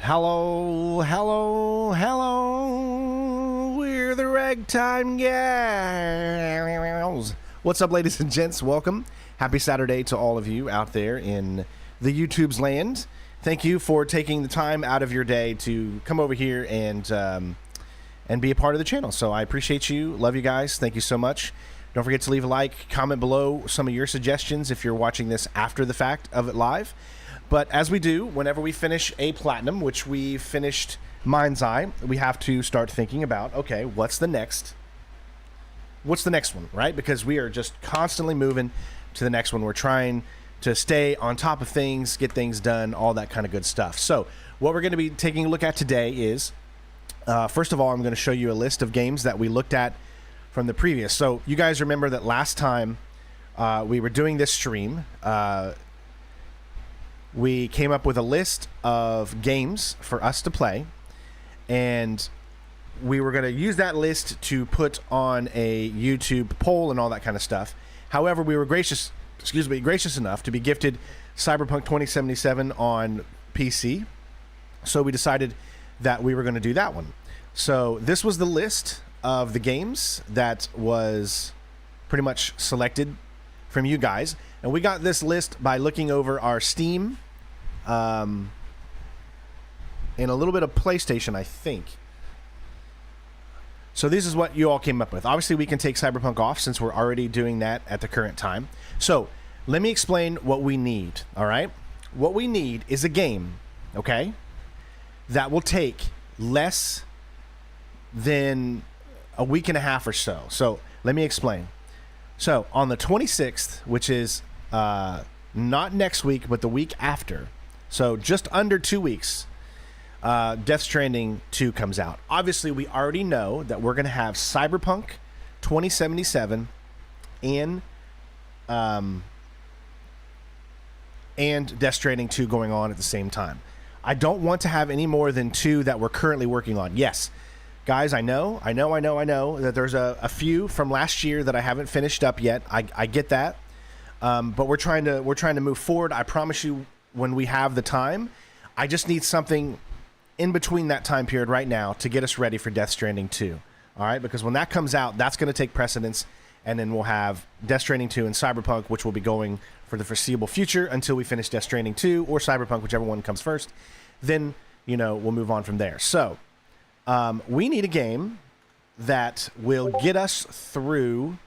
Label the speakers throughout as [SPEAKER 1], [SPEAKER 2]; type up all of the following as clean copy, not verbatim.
[SPEAKER 1] Hello, hello, hello. We're the Ragtime Gals. What's up, ladies and gents? Welcome. Happy Saturday to all of you out there in the YouTube's land. Thank you for taking the time out of your day to come over here and be a part of the channel. So I appreciate you. Love you guys. Thank you so much. Don't forget to leave a like, comment below some of your suggestions if you're watching this after the fact of it live. But as we do, whenever we finish a platinum, which we finished Mind's Eye, we have to start thinking about, okay, what's the next one, right? Because we are just constantly moving to the next one. We're trying to stay on top of things, get things done, all that kind of good stuff. So what we're going to be taking a look at today is, first of all, I'm going to show you a list of games that we looked at from the previous. So you guys remember that last time we were doing this stream, we came up with a list of games for us to play, and we were going to use that list to put on a YouTube poll and all that kind of stuff. However, we were gracious enough to be gifted Cyberpunk 2077 on PC, so we decided that we were going to do that one. So this was the list of the games that was pretty much selected from you guys, and we got this list by looking over our Steam and a little bit of PlayStation, I think. So this is what you all came up with. Obviously, we can take Cyberpunk off since we're already doing that at the current time. So let me explain what we need, all right? What we need is a game, okay, that will take less than a week and a half or so. So let me explain. So on the 26th, which is not next week, but the week after, so just under 2 weeks, Death Stranding 2 comes out. Obviously, we already know that we're going to have Cyberpunk 2077 and Death Stranding 2 going on at the same time. I don't want to have any more than two that we're currently working on. Yes, guys, I know that there's a few from last year that I haven't finished up yet. I get that, but we're trying to move forward. I promise you, when we have the time, I just need something in between that time period right now to get us ready for Death Stranding 2. All right, because when that comes out, that's going to take precedence, and then we'll have Death Stranding 2 and Cyberpunk, which will be going for the foreseeable future until we finish Death Stranding 2 or Cyberpunk, whichever one comes first. Then, we'll move on from there. So we need a game that will get us through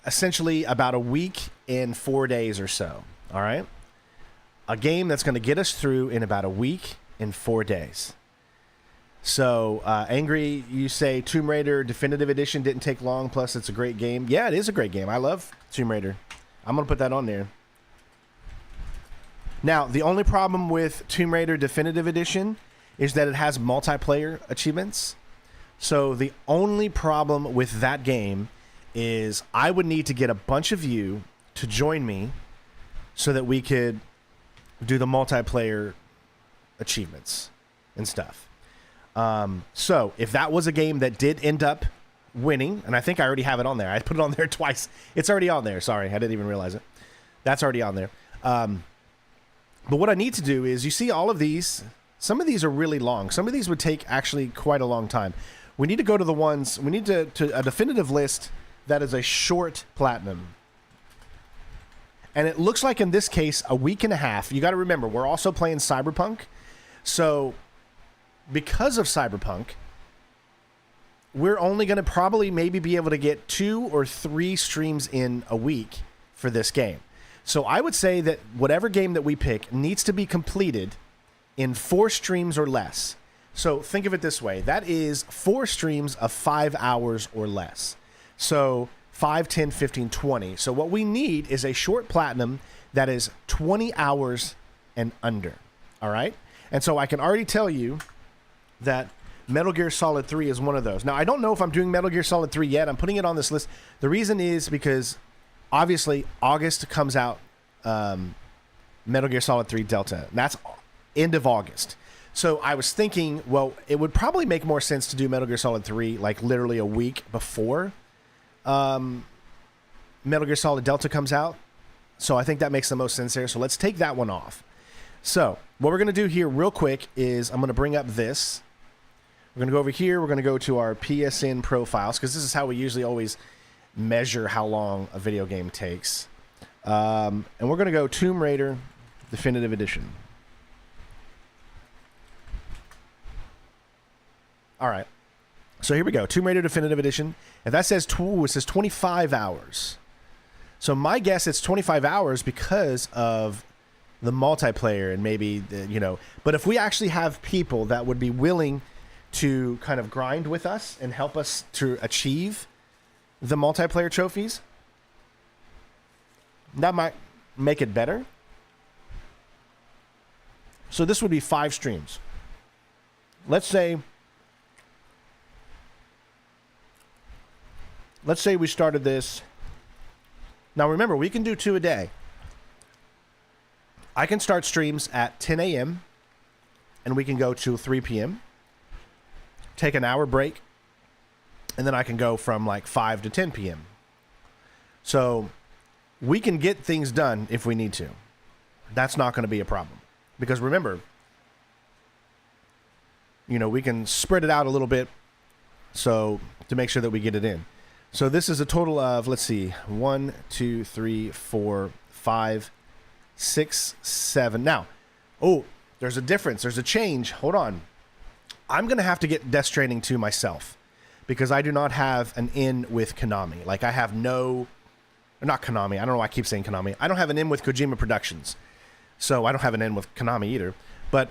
[SPEAKER 1] essentially about a week and 4 days or so. All right? A game that's going to get us through in about a week and 4 days. So, Angry, you say Tomb Raider Definitive Edition didn't take long, plus it's a great game. Yeah, it is a great game. I love Tomb Raider. I'm going to put that on there. Now, the only problem with Tomb Raider Definitive Edition is that it has multiplayer achievements. So the only problem with that game is I would need to get a bunch of you to join me so that we could do the multiplayer achievements and stuff. So if that was a game that did end up winning, and I think I already have it on there. I put it on there twice. It's already on there. Sorry, I didn't even realize it. That's already on there. But what I need to do is, you see all of these, some of these are really long. Some of these would take actually quite a long time. We need to go to the ones, we need to a definitive list that is a short platinum. And it looks like in this case, a week and a half. You got to remember, we're also playing Cyberpunk. So because of Cyberpunk, we're only going to probably maybe be able to get 2 or 3 streams in a week for this game. So I would say that whatever game that we pick needs to be completed in 4 streams or less. So think of it this way. That is 4 streams of 5 hours or less. So 5, 10, 15, 20. So what we need is a short platinum that is 20 hours and under. All right? And so I can already tell you that Metal Gear Solid 3 is one of those. Now, I don't know if I'm doing Metal Gear Solid 3 yet. I'm putting it on this list. The reason is because, obviously, August comes out Metal Gear Solid 3 Delta. And that's end of August. So I was thinking, well, it would probably make more sense to do Metal Gear Solid 3 like literally a week before Metal Gear Solid Delta comes out. So I think that makes the most sense there. So let's take that one off. So what we're going to do here real quick is I'm going to bring up this. We're going to go over here. We're going to go to our PSN profiles because this is how we usually always measure how long a video game takes. And we're going to go Tomb Raider Definitive Edition. All right. So here we go. Tomb Raider Definitive Edition. And that says, it says 25 hours. So my guess it's 25 hours because of the multiplayer and maybe, but if we actually have people that would be willing to kind of grind with us and help us to achieve the multiplayer trophies, that might make it better. So this would be 5 streams. Let's say we started this. Now remember, we can do 2 a day. I can start streams at 10 a.m. and we can go to 3 p.m. Take an hour break, and then I can go from like 5 to 10 p.m. So we can get things done if we need to. That's not going to be a problem. Because remember, we can spread it out a little bit so to make sure that we get it in. So this is a total of, let's see, 1, 2, 3, 4, 5, 6, 7. Now, there's a difference. There's a change. Hold on. I'm going to have to get Death Stranding 2 myself because I do not have an in with Konami. Like I have not Konami. I don't know why I keep saying Konami. I don't have an in with Kojima Productions. So I don't have an in with Konami either. But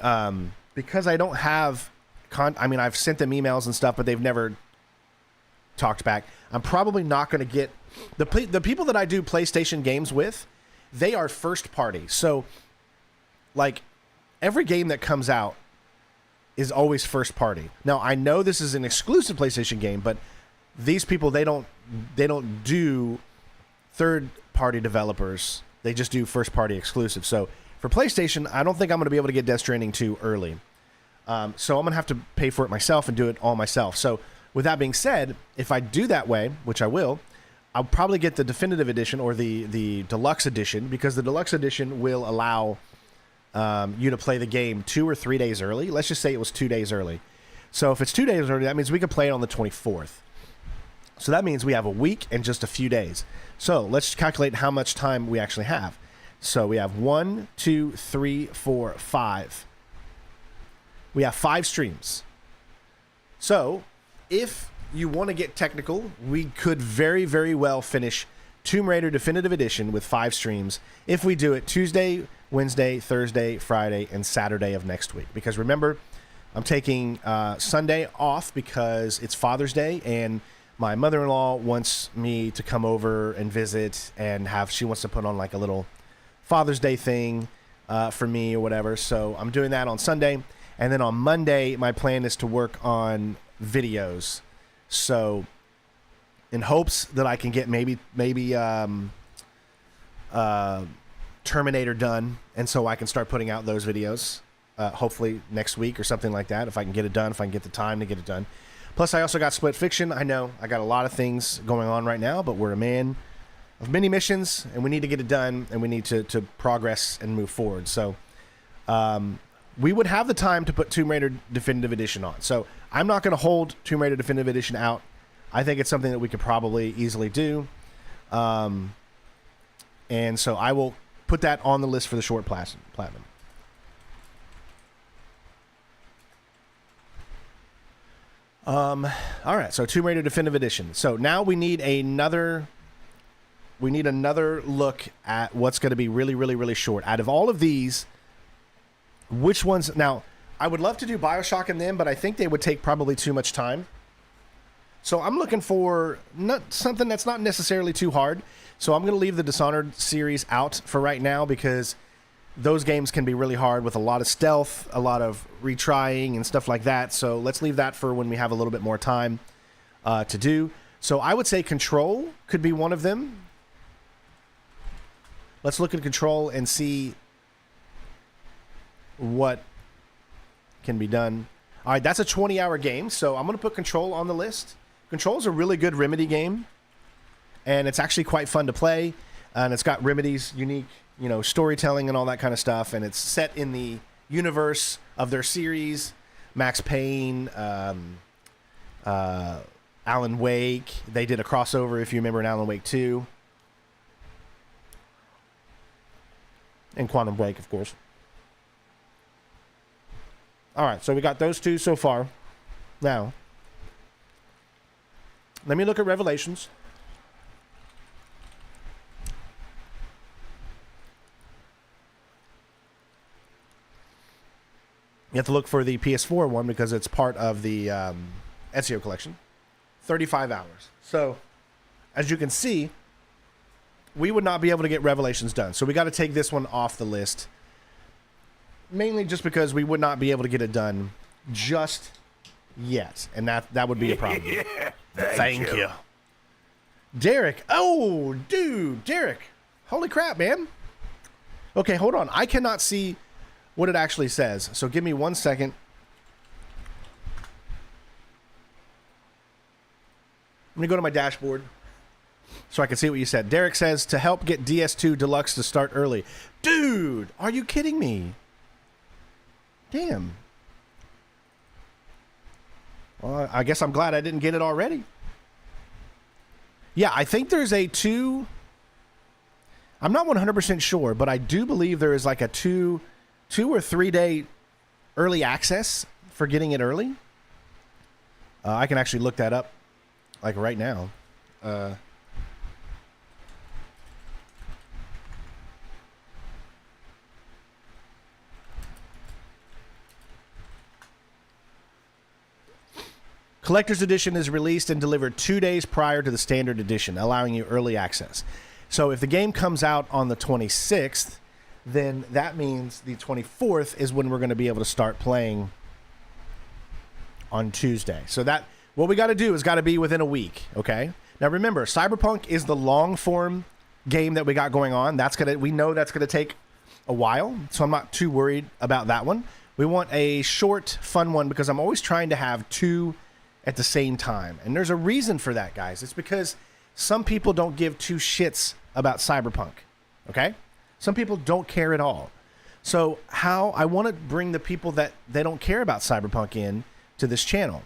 [SPEAKER 1] because I don't have, I've sent them emails and stuff, but they've never talked back. I'm probably not going to get the people that I do PlayStation games with. They are first party. So like every game that comes out is always first party. Now I know this is an exclusive PlayStation game, but these people they don't do third party developers. They just do first party exclusive. So for PlayStation, I don't think I'm going to be able to get Death Stranding 2 early. So I'm going to have to pay for it myself and do it all myself. So with that being said, if I do that way, which I will, I'll probably get the definitive edition or the deluxe edition because the deluxe edition will allow you to play the game 2 or 3 days early. Let's just say it was 2 days early. So if it's 2 days early, that means we can play it on the 24th. So that means we have a week and just a few days. So let's calculate how much time we actually have. So we have 1, 2, 3, 4, 5. We have 5 streams. So if you want to get technical, we could very, very well finish Tomb Raider Definitive Edition with 5 streams if we do it Tuesday, Wednesday, Thursday, Friday, and Saturday of next week. Because remember, I'm taking Sunday off because it's Father's Day, and my mother-in-law wants me to come over and visit and she wants to put on like a little Father's Day thing for me or whatever. So I'm doing that on Sunday. And then on Monday, my plan is to work on videos. So in hopes that I can get maybe Terminator done, and so I can start putting out those videos hopefully next week or something like that, if I can get it done, if I can get the time to get it done. Plus, I also got Split Fiction. I know I got a lot of things going on right now, but we're a man of many missions, and we need to get it done, and we need to progress and move forward. So we would have the time to put Tomb Raider Definitive Edition on. So I'm not going to hold Tomb Raider Definitive Edition out. I think it's something that we could probably easily do. And so I will put that on the list for the short platinum. All right, so Tomb Raider Definitive Edition. So now we need another look at what's going to be really, really, really short. Out of all of these, which ones... Now, I would love to do BioShock and them, but I think they would take probably too much time. So I'm looking for something that's not necessarily too hard. So I'm going to leave the Dishonored series out for right now because those games can be really hard with a lot of stealth, a lot of retrying and stuff like that. So let's leave that for when we have a little bit more time to do. So I would say Control could be one of them. Let's look at Control and see what can be done. All right, that's a 20-hour game, so I'm going to put Control on the list. Control is a really good Remedy game, and it's actually quite fun to play. and it's got Remedy's unique, storytelling and all that kind of stuff, and it's set in the universe of their series, Max Payne, Alan Wake. They did a crossover, if you remember, in Alan Wake 2. And Quantum Break, of course. All right, so we got those two so far. Now, let me look at Revelations. You have to look for the PS4 one because it's part of the Ezio collection. 35 hours. So, as you can see, we would not be able to get Revelations done. So we got to take this one off the list. Mainly just because we would not be able to get it done just yet. And that would be a problem.
[SPEAKER 2] Yeah,
[SPEAKER 1] Thank you. Derek. Oh, dude. Derek. Holy crap, man. Okay, hold on. I cannot see what it actually says. So give me 1 second. I'm going to go to my dashboard so I can see what you said. Derek says, to help get DS2 Deluxe to start early. Dude, are you kidding me? Damn. Well, I guess I'm glad I didn't get it already. Yeah, I think there's a I'm not 100% sure, but I do believe there is like a 2 or 3 day early access for getting it early. I can actually look that up like right now. Collector's Edition is released and delivered 2 days prior to the Standard Edition, allowing you early access. So if the game comes out on the 26th, then that means the 24th is when we're going to be able to start playing on Tuesday. So that what we got to do is got to be within a week, okay? Now remember, Cyberpunk is the long form game that we got going on. We know that's going to take a while, so I'm not too worried about that one. We want a short, fun one because I'm always trying to have two at the same time. And there's a reason for that, guys. It's because some people don't give two shits about Cyberpunk, okay? Some people don't care at all. So I want to bring the people that they don't care about Cyberpunk in to this channel.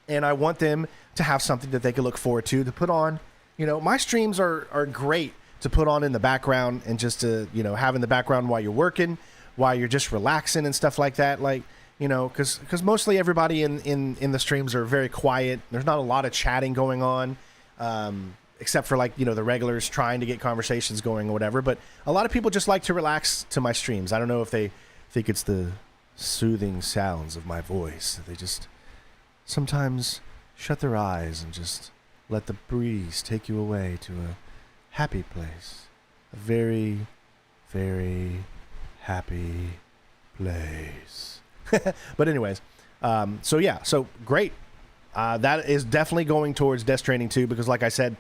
[SPEAKER 1] And I want them to have something that they can look forward to put on. My streams are great to put on in the background and just to, have in the background while you're working, while you're just relaxing and stuff like that. Like, because mostly everybody in the streams are very quiet. There's not a lot of chatting going on, except for the regulars trying to get conversations going or whatever. But a lot of people just like to relax to my streams. I don't know if they think it's the soothing sounds of my voice. They just sometimes shut their eyes and just let the breeze take you away to a happy place. A very, very happy place. But anyways, so great. That is definitely going towards Death Stranding 2 because like I said,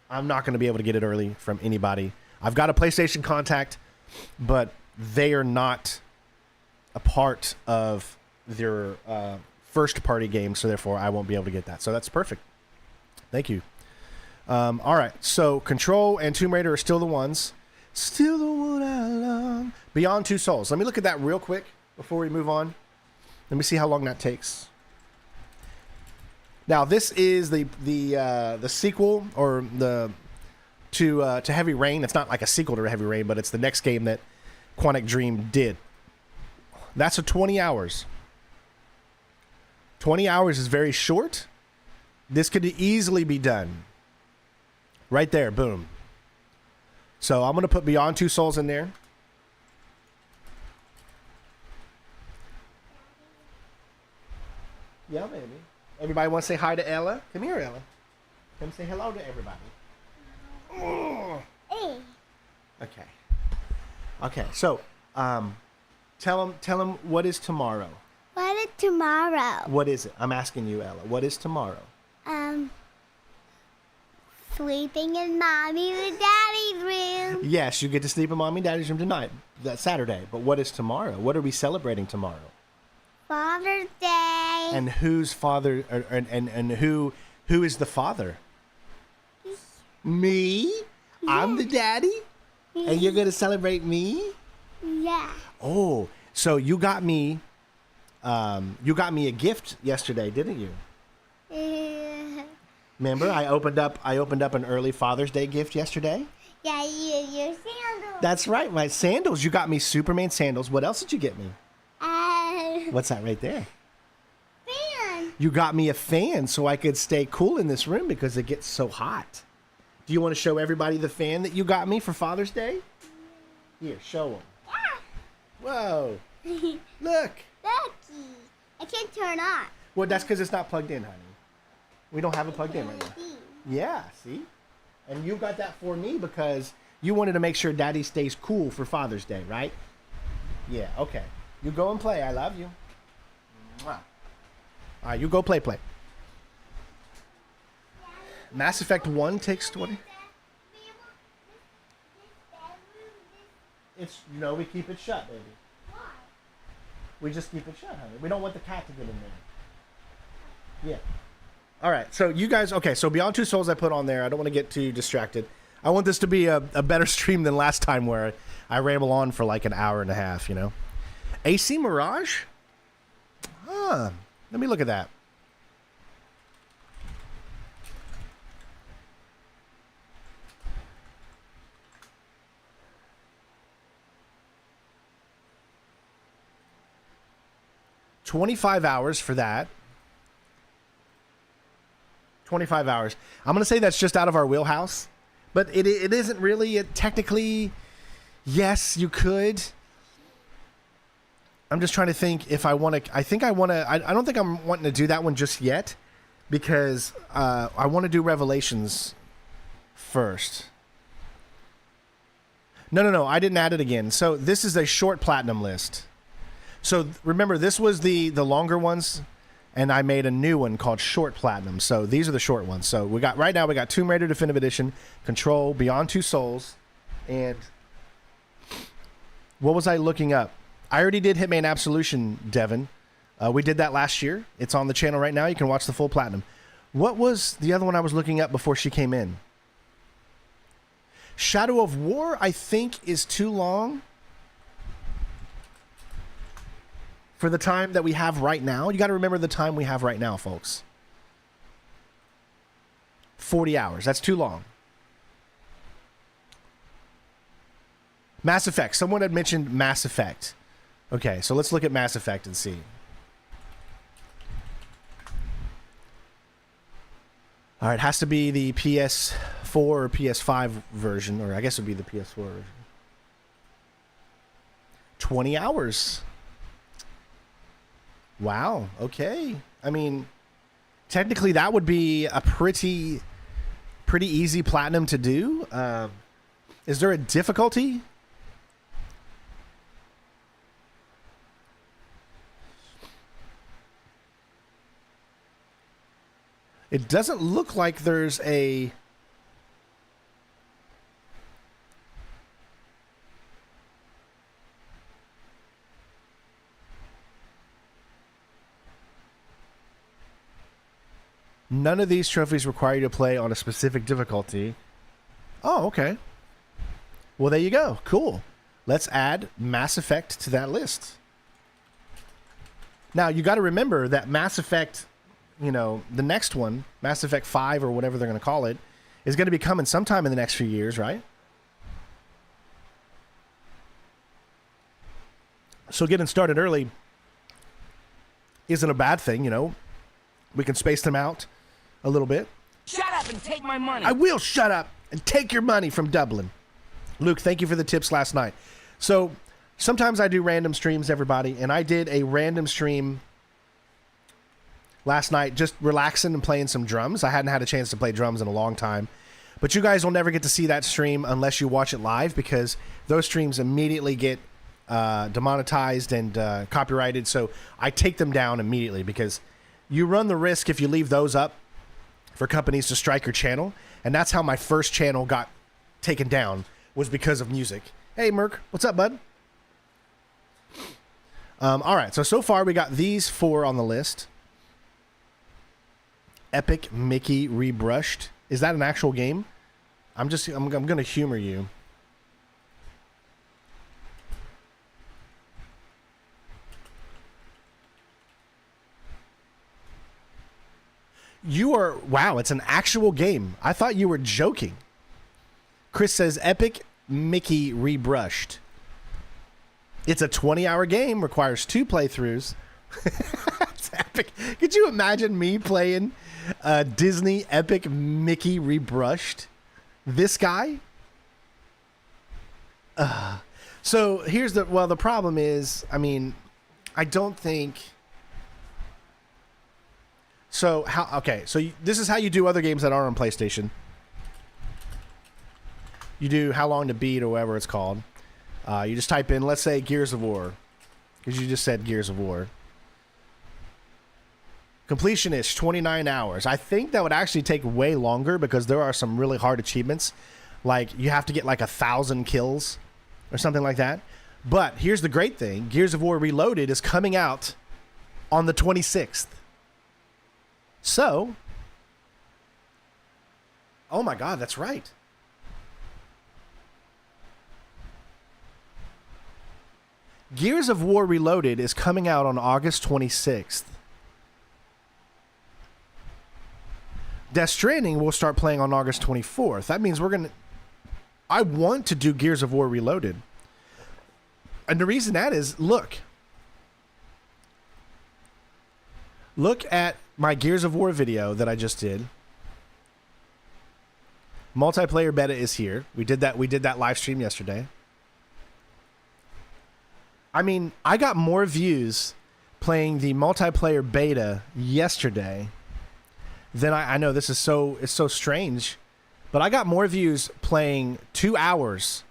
[SPEAKER 1] I'm not going to be able to get it early from anybody. I've got a PlayStation contact, but they are not a part of their first party game, so therefore I won't be able to get that. So that's perfect. Thank you. All right, so Control and Tomb Raider are still the ones. Still the one I love. Beyond Two Souls. Let me look at that real quick before we move on. Let me see how long that takes. Now, this is the sequel or to Heavy Rain. It's not like a sequel to Heavy Rain, but it's the next game that Quantic Dream did. That's 20 hours. 20 hours is very short. This could easily be done. Right there, boom. So I'm going to put Beyond Two Souls in there. Yeah, baby. Everybody want to say hi to Ella? Come here, Ella. Come say hello to everybody. Hey. Okay. So, tell them what is tomorrow.
[SPEAKER 3] What is tomorrow?
[SPEAKER 1] What is it? I'm asking you, Ella. What is tomorrow?
[SPEAKER 3] Sleeping in Mommy and Daddy's room.
[SPEAKER 1] Yes, you get to sleep in Mommy and Daddy's room tonight. That's Saturday. But what is tomorrow? What are we celebrating tomorrow?
[SPEAKER 3] Father's Day.
[SPEAKER 1] And whose father? And who is the father? Me? I'm the daddy? And you're going to celebrate me?
[SPEAKER 3] Yeah.
[SPEAKER 1] Oh, so you got me a gift yesterday, didn't you? Remember, I opened up an early Father's Day gift yesterday.
[SPEAKER 3] Yeah, your sandals.
[SPEAKER 1] That's right, my sandals. You got me Superman sandals. What else did you get me? What's that right there?
[SPEAKER 3] Fan.
[SPEAKER 1] You got me a fan so I could stay cool in this room because it gets so hot. Do you want to show everybody the fan that you got me for Father's Day? Here, show them. Whoa. Look.
[SPEAKER 3] Lucky. I can't turn on.
[SPEAKER 1] Well, that's because it's not plugged in, honey. We don't have it plugged in right now. Yeah, see? And you got that for me because you wanted to make sure Daddy stays cool for Father's Day, right? Yeah, okay. You go and play. I love you. Mwah. All right, you go play. Mass Effect 1 takes 20. We keep it shut, baby.
[SPEAKER 3] Why?
[SPEAKER 1] We just keep it shut, honey. We don't want the cat to get in there. Yeah. All right, so you guys, okay, so Beyond Two Souls I put on there. I don't want to get too distracted. I want this to be a better stream than last time where I ramble on for like an hour and a half, AC Mirage? Huh. Let me look at that. $25 hours for that. 25 hours. I'm going to say that's just out of our wheelhouse, but it isn't really. Technically, yes, you could. I'm just trying to think if I want to. I think I want to. I don't think I'm wanting to do that one just yet because I want to do Revelations first. No. I didn't add it again. So this is a short platinum list. So remember, this was the longer ones. And I made a new one called Short Platinum. So these are the short ones. So we got Tomb Raider Definitive Edition, Control, Beyond Two Souls, and what was I looking up? I already did Hitman Absolution, Devin. We did that last year. It's on the channel right now. You can watch the full platinum. What was the other one I was looking up before she came in? Shadow of War, I think, is too long. For the time that we have right now. You got to remember the time we have right now, folks. 40 hours. That's too long. Mass Effect. Someone had mentioned Mass Effect. Okay, so let's look at Mass Effect and see. All right, it has to be the PS4 or PS5 version, or I guess it would be the PS4 version. 20 hours. Wow. Okay. I mean, technically that would be a pretty easy platinum to do. Is there a difficulty? It doesn't look like there's a... None of these trophies require you to play on a specific difficulty. Oh, okay. Well, there you go. Cool. Let's add Mass Effect to that list. Now, you got to remember that Mass Effect, the next one, Mass Effect 5 or whatever they're going to call it, is going to be coming sometime in the next few years, right? So getting started early isn't a bad thing, We can space them out a little bit.
[SPEAKER 2] Shut up and take my money.
[SPEAKER 1] I will shut up and take your money from Dublin. Luke, thank you for the tips last night. So sometimes I do random streams, everybody, and I did a random stream last night, just relaxing and playing some drums. I hadn't had a chance to play drums in a long time. But you guys will never get to see that stream unless you watch it live, because those streams immediately get demonetized and copyrighted. So I take them down immediately, because you run the risk if you leave those up for companies to strike your channel. And that's how my first channel got taken down, was because of music. Hey, Merc, what's up, bud? All right, so far we got these 4 on the list. Epic Mickey Rebrushed. Is that an actual game? I'm going to humor you. Wow, it's an actual game. I thought you were joking. Chris says, Epic Mickey rebrushed. It's a 20-hour game, requires 2 playthroughs. It's epic. Could you imagine me playing Disney Epic Mickey rebrushed? This guy? So here's the problem is, I mean, I don't think... So this is how you do other games that aren't on PlayStation. You do How Long to Beat or whatever it's called. You just type in, let's say, Gears of War. Because you just said Gears of War. Completion is 29 hours. I think that would actually take way longer because there are some really hard achievements. Like, you have to get like 1,000 kills or something like that. But here's the great thing. Gears of War Reloaded is coming out on the 26th. So, oh my God, that's right. Gears of War Reloaded is coming out on August 26th. Death Stranding will start playing on August 24th. That means I want to do Gears of War Reloaded. And the reason that is, look at my Gears of War video that I just did. Multiplayer beta is here. We did that live stream yesterday. I mean, I got more views playing the multiplayer beta yesterday than I know it's so strange, but I got more views playing 2 hours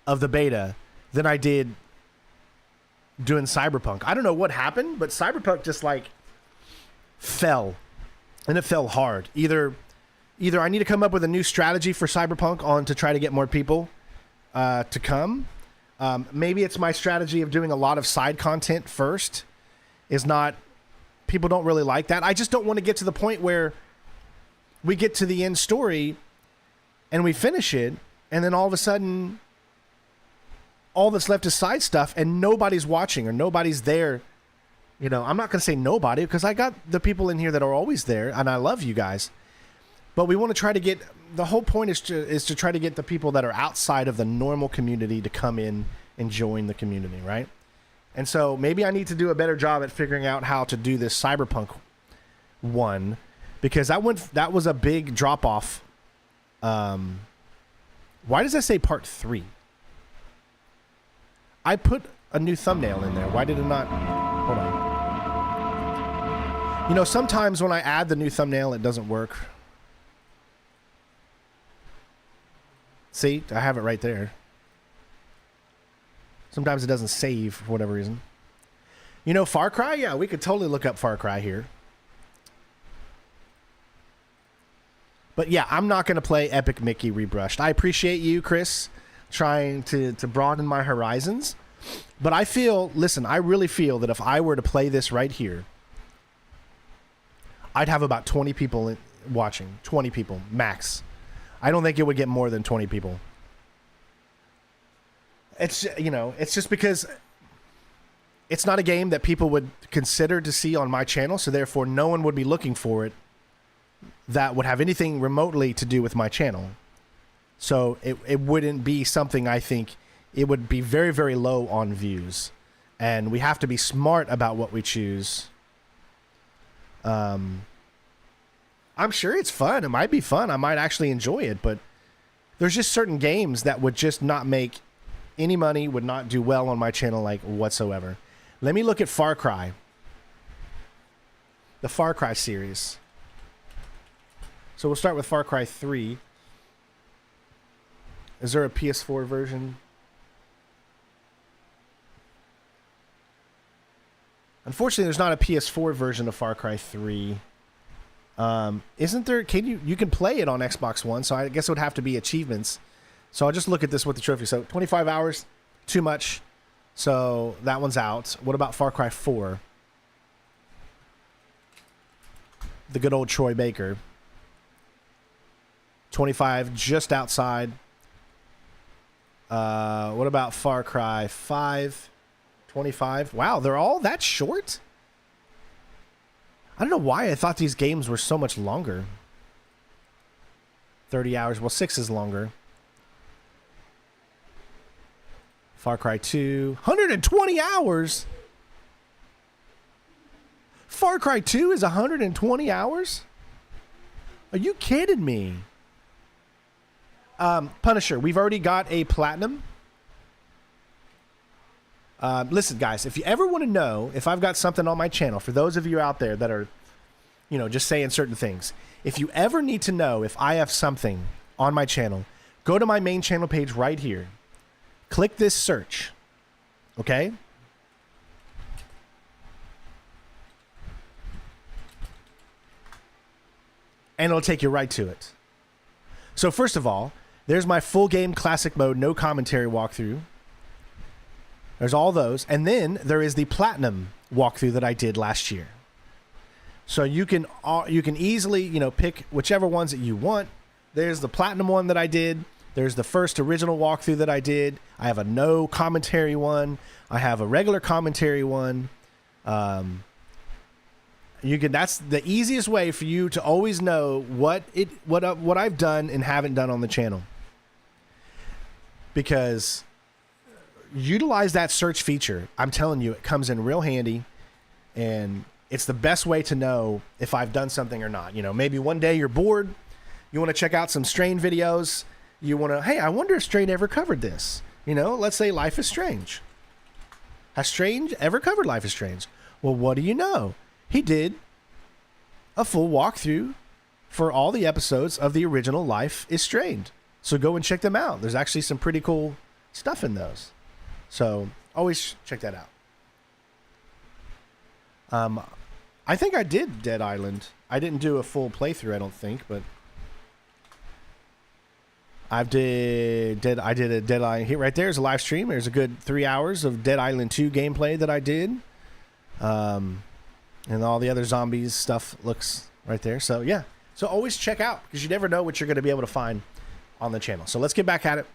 [SPEAKER 1] of the beta than I did doing Cyberpunk. I don't know what happened, but Cyberpunk just like fell, and it fell hard. Either I need to come up with a new strategy for Cyberpunk to try to get more people to come. Maybe it's my strategy of doing a lot of side content first. People don't really like that. I just don't want to get to the point where we get to the end story and we finish it, and then all of a sudden all that's left is side stuff and nobody's watching or nobody's there. You know, I'm not going to say nobody because I got the people in here that are always there, and I love you guys. But we want to try to get, the whole point is to try to get the people that are outside of the normal community to come in and join the community, right? And so maybe I need to do a better job at figuring out how to do this Cyberpunk one, because that was a big drop off. Why does that say part 3? I put a new thumbnail in there. Why did it not? Hold on. You know, sometimes when I add the new thumbnail, it doesn't work. See, I have it right there. Sometimes it doesn't save for whatever reason. You know, Far Cry? Yeah, we could totally look up Far Cry here. But yeah, I'm not going to play Epic Mickey Rebrushed. I appreciate you, Chris, trying to broaden my horizons. But I really feel that if I were to play this right here, I'd have about 20 people watching. 20 people, max. I don't think it would get more than 20 people. It's just because it's not a game that people would consider to see on my channel, so therefore no one would be looking for it that would have anything remotely to do with my channel. So it wouldn't be something, I think, it would be very, very low on views. And we have to be smart about what we choose. I'm sure it's fun. It might be fun. I might actually enjoy it, but there's just certain games that would just not make any money, would not do well on my channel, like, whatsoever. Let me look at Far Cry. The Far Cry series. So we'll start with Far Cry 3. Is there a PS4 version? Unfortunately, there's not a PS4 version of Far Cry 3. Isn't there? You can play it on Xbox One, so I guess it would have to be achievements. So I'll just look at this with the trophy. So 25 hours, too much. So that one's out. What about Far Cry 4? The good old Troy Baker. 25 just outside. What about Far Cry 5? 25. Wow, they're all that short? I don't know why I thought these games were so much longer. 30 hours. Well, 6 is longer. Far Cry 2. 120 hours? Far Cry 2 is 120 hours? Are you kidding me? Punisher, we've already got a platinum. Listen, guys, if you ever want to know if I've got something on my channel, for those of you out there that are, just saying certain things, if you ever need to know if I have something on my channel, go to my main channel page right here. Click this search. Okay? And it'll take you right to it. So first of all, there's my full game classic mode, no commentary walkthrough. There's all those. And then there is the platinum walkthrough that I did last year. So you can easily, pick whichever ones that you want. There's the platinum one that I did. There's the first original walkthrough that I did. I have a no commentary one. I have a regular commentary one. That's the easiest way for you to always know what I've done and haven't done on the channel. Because utilize that search feature. I'm telling you, it comes in real handy, and it's the best way to know if I've done something or not. Maybe one day you're bored, you want to check out some Strain videos. You want to, hey, I wonder if Strain ever covered this. Let's say Life is Strange. Has Strain ever covered Life is Strange? Well, what do you know? He did a full walkthrough for all the episodes of the original Life is Strange. So go and check them out. There's actually some pretty cool stuff in those. So always check that out. I think I did Dead Island. I didn't do a full playthrough, I don't think, but I did a Dead Island. Here, right there's a live stream. There's a good 3 hours of Dead Island 2 gameplay that I did. And all the other zombies stuff looks right there. So yeah. So always check out, because you never know what you're going to be able to find on the channel. So let's get back at it.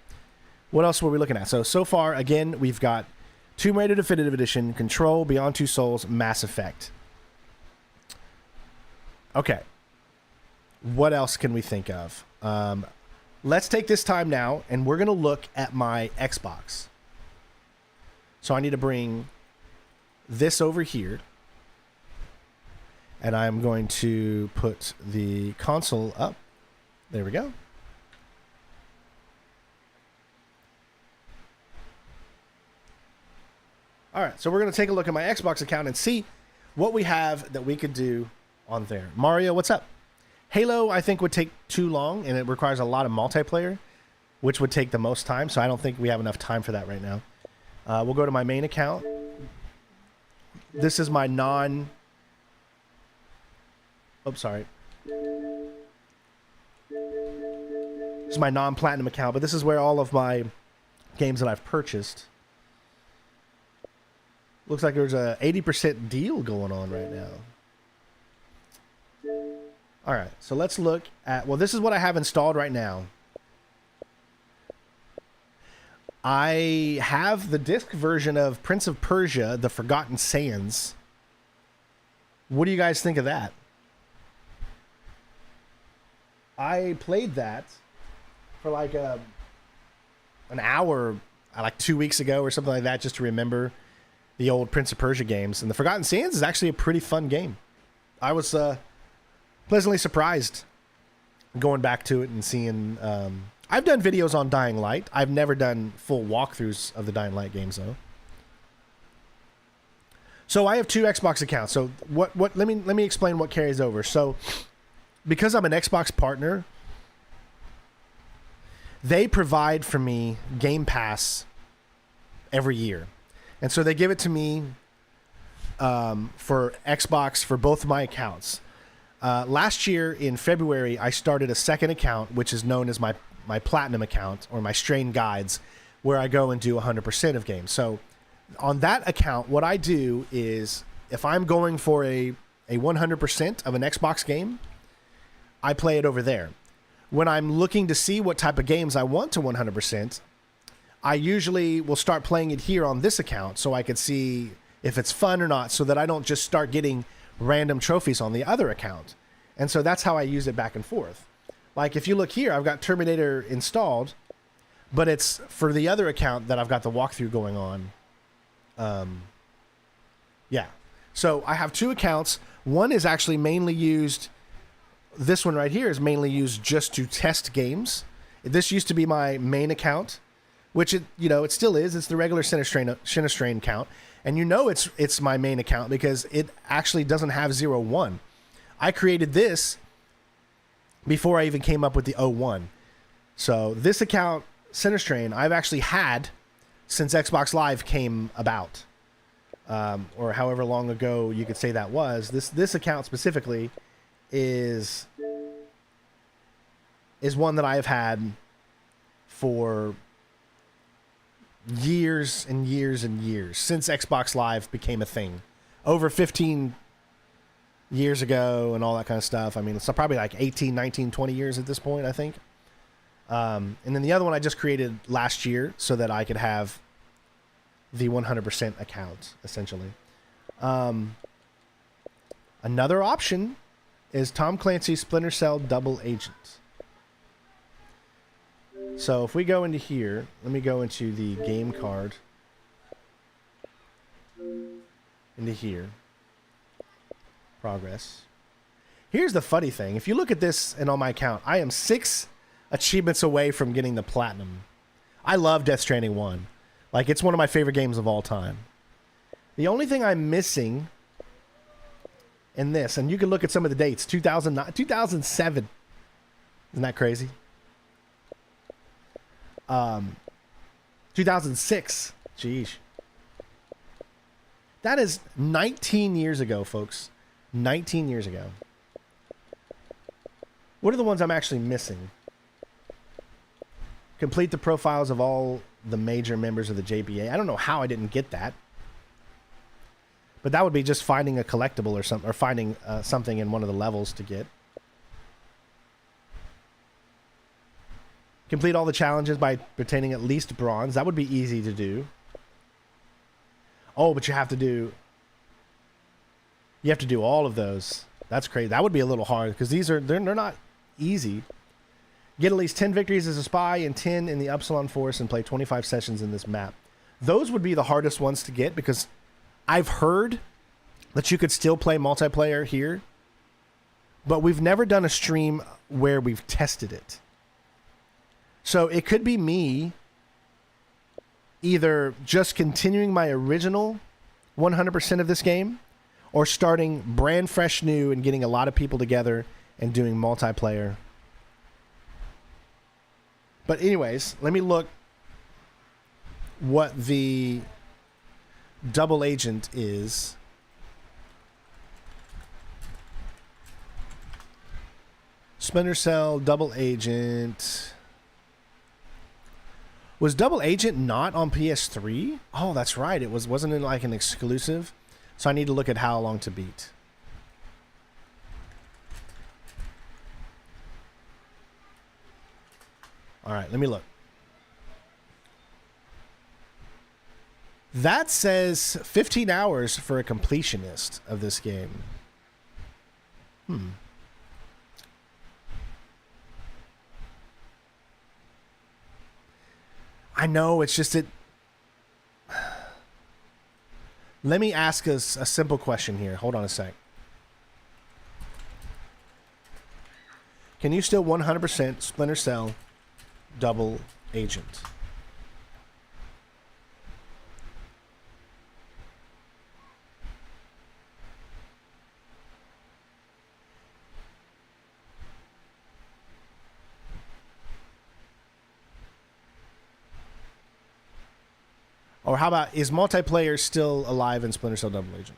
[SPEAKER 1] What else were we looking at? So far, again, we've got Tomb Raider Definitive Edition, Control, Beyond Two Souls, Mass Effect. Okay. What else can we think of? Let's take this time now, and we're going to look at my Xbox. So I need to bring this over here. And I'm going to put the console up. There we go. All right, so we're going to take a look at my Xbox account and see what we have that we could do on there. Mario, what's up? Halo, I think, would take too long, and it requires a lot of multiplayer, which would take the most time, so I don't think we have enough time for that right now. We'll go to my main account. This is my non... Oops, sorry. This is my non-platinum account, but this is where all of my games that I've purchased. Looks like there's a 80% deal going on right now. All right, so let's look at... Well, this is what I have installed right now. I have the disc version of Prince of Persia, The Forgotten Sands. What do you guys think of that? I played that for like an hour, like 2 weeks ago or something like that, just to remember the old Prince of Persia games. And The Forgotten Sands is actually a pretty fun game. I was pleasantly surprised going back to it and seeing... I've done videos on Dying Light. I've never done full walkthroughs of the Dying Light games, though. So I have two Xbox accounts. So let me explain what carries over. So because I'm an Xbox partner, they provide for me Game Pass every year. And so they give it to me for Xbox for both of my accounts. Last year in February, I started a second account, which is known as my Platinum account, or my Strain Guides, where I go and do 100% of games. So on that account, what I do is if I'm going for a 100% of an Xbox game, I play it over there. when I'm looking to see what type of games I want to 100%, I usually will start playing it here on this account so I could see if it's fun or not, so that I don't just start getting random trophies on the other account. And so that's how I use it back and forth. Like if you look here, I've got Terminator installed, but it's for the other account that I've got the walkthrough going on. Yeah. So I have two accounts. One is actually mainly used, this one right here is mainly used just to test games. This used to be my main account, which it still is. It's the regular Sinistray account. And it's my main account because it actually doesn't have 01. I created this before I even came up with the 01. So this account, Sinistray, I've actually had since Xbox Live came about. Or however long ago you could say that was. This account specifically is one that I have had for years and years and years, since Xbox Live became a thing. Over 15 years ago and all that kind of stuff. I mean, it's probably like 18, 19, 20 years at this point, I think. And then the other one I just created last year so that I could have the 100% account, essentially. Another option is Tom Clancy's Splinter Cell Double Agent. So if we go into here, let me go into the game card. Into here. Progress. Here's the funny thing. If you look at this and on my account, I am 6 achievements away from getting the platinum. I love Death Stranding 1. Like, it's one of my favorite games of all time. The only thing I'm missing in this, and you can look at some of the dates, 2009, 2007. Isn't that crazy? 2006. Jeez. That is 19 years ago, folks. 19 years ago. What are the ones I'm actually missing? Complete the profiles of all the major members of the JBA. I don't know how I didn't get that. But that would be just finding a collectible or something, or finding something in one of the levels to get. Complete all the challenges by obtaining at least bronze. That would be easy to do. Oh, but you have to do all of those. That's crazy. That would be a little hard because they're not easy. Get at least 10 victories as a spy and 10 in the Upsilon Force and play 25 sessions in this map. Those would be the hardest ones to get because I've heard that you could still play multiplayer here, but we've never done a stream where we've tested it. So it could be me either just continuing my original 100% of this game or starting brand fresh new and getting a lot of people together and doing multiplayer. But anyways, let me look what the double agent is. Splinter Cell Double Agent. Was Double Agent not on PS3? Oh, that's right. Wasn't it like an exclusive? So I need to look at how long to beat. All right, let me look. That says 15 hours for a completionist of this game. I know, it's just it. Let me ask us a simple question here. Hold on a sec. Can you still 100% Splinter Cell Double Agent? Or how about, is multiplayer still alive in Splinter Cell Double Agent?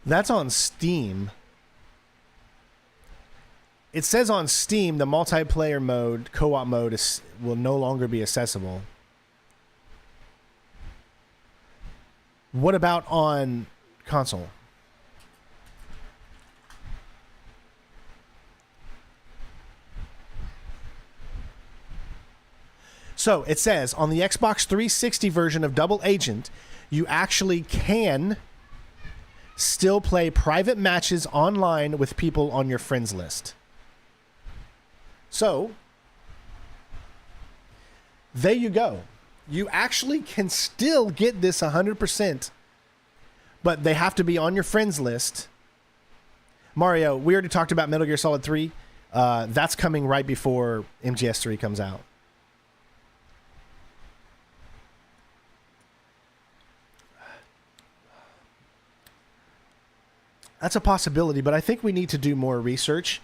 [SPEAKER 1] That's on Steam. it says on Steam the multiplayer mode, co-op mode, will no longer be accessible. What about on console? So it says on the Xbox 360 version of Double Agent, you actually can still play private matches online with people on your friends list. So there you go. You actually can still get this 100%, but they have to be on your friends list. Mario, we already talked about Metal Gear Solid 3. That's coming right before MGS3 comes out. That's a possibility, but I think we need to do more research.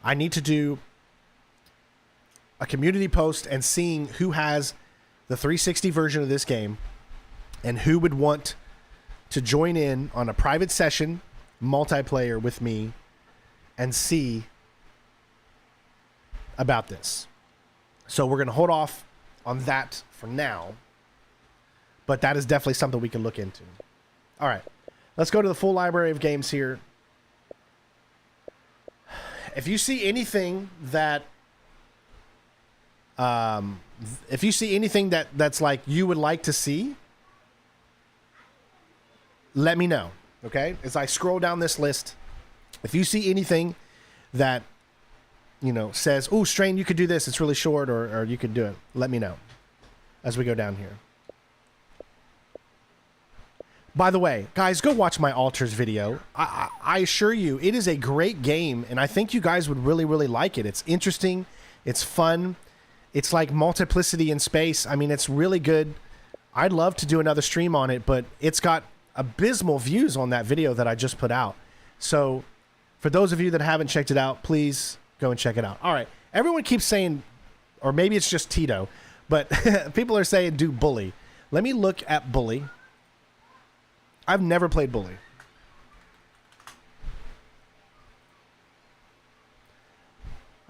[SPEAKER 1] I need to do a community post and seeing who has the 360 version of this game and who would want to join in on a private session, multiplayer with me, and see about this. So we're going to hold off on that for now, but that is definitely something we can look into. All right. Let's go to the full library of games here. If you see anything that, that's like you would like to see, let me know. Okay, as I scroll down this list, if you see anything that says, "Oh, Strain, you could do this. It's really short," or you could do it, let me know as we go down here. By the way, guys, go watch my Altars video. I assure you, it is a great game, and I think you guys would really, really like it. It's interesting. It's fun. It's like multiplicity in space. I mean, it's really good. I'd love to do another stream on it, but it's got abysmal views on that video that I just put out. So for those of you that haven't checked it out, please go and check it out. All right. Everyone keeps saying, or maybe it's just Tito, but people are saying do Bully. Let me look at Bully. I've never played Bully.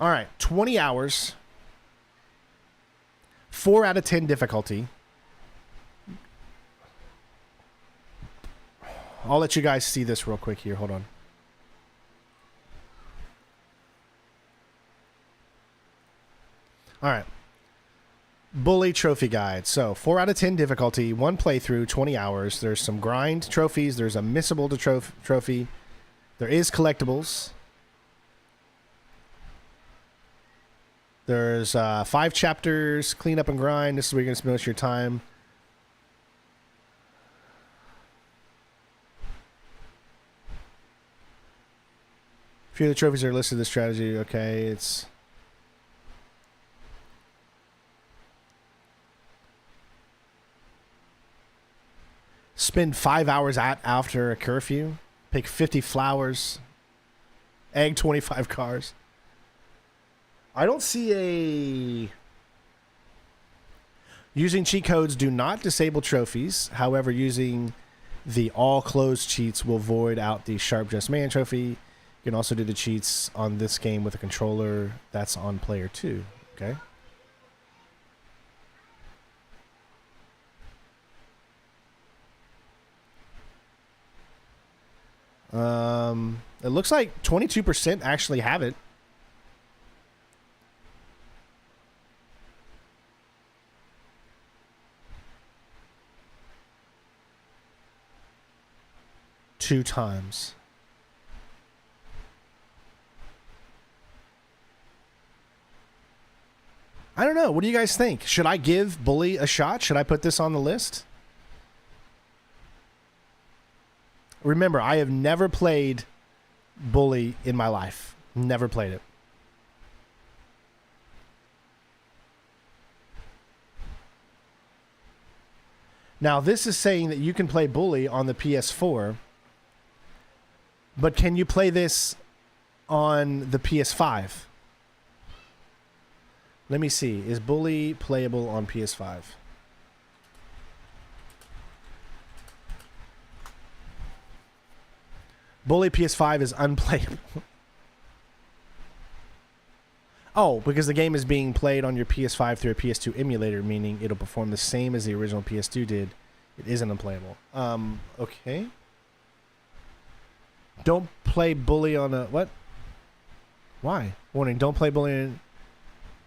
[SPEAKER 1] All right, 20 hours, 4 out of 10 difficulty. I'll let you guys see this real quick here. Hold on. All right. Bully trophy guide. So 4 out of 10 difficulty, 1 playthrough, 20 hours. There's some grind trophies. There's a missable trophy. There is collectibles. There's 5 chapters, clean up and grind. This is where you're going to spend most of your time. A few of the trophies are listed in the strategy. Okay, it's... Spend 5 hours after a curfew. Pick 50 flowers. Egg 25 cars. I don't see a... Using cheat codes do not disable trophies. However, using the all closed cheats will void out the Sharp Just Man trophy. You can also do the cheats on this game with a controller. That's on player 2. Okay. It looks like 22% actually have it. Two times. I don't know. What do you guys think? Should I give Bully a shot? Should I put this on the list? Remember, I have never played Bully in my life. Never played it. Now, this is saying that you can play Bully on the PS4, but can you play this on the PS5? Let me see. Is Bully playable on PS5? Bully PS5 is unplayable. Oh, because the game is being played on your PS5 through a PS2 emulator, meaning it'll perform the same as the original PS2 did. It isn't unplayable. Okay. Don't play bully on a... What? Why? Warning, don't play bully on...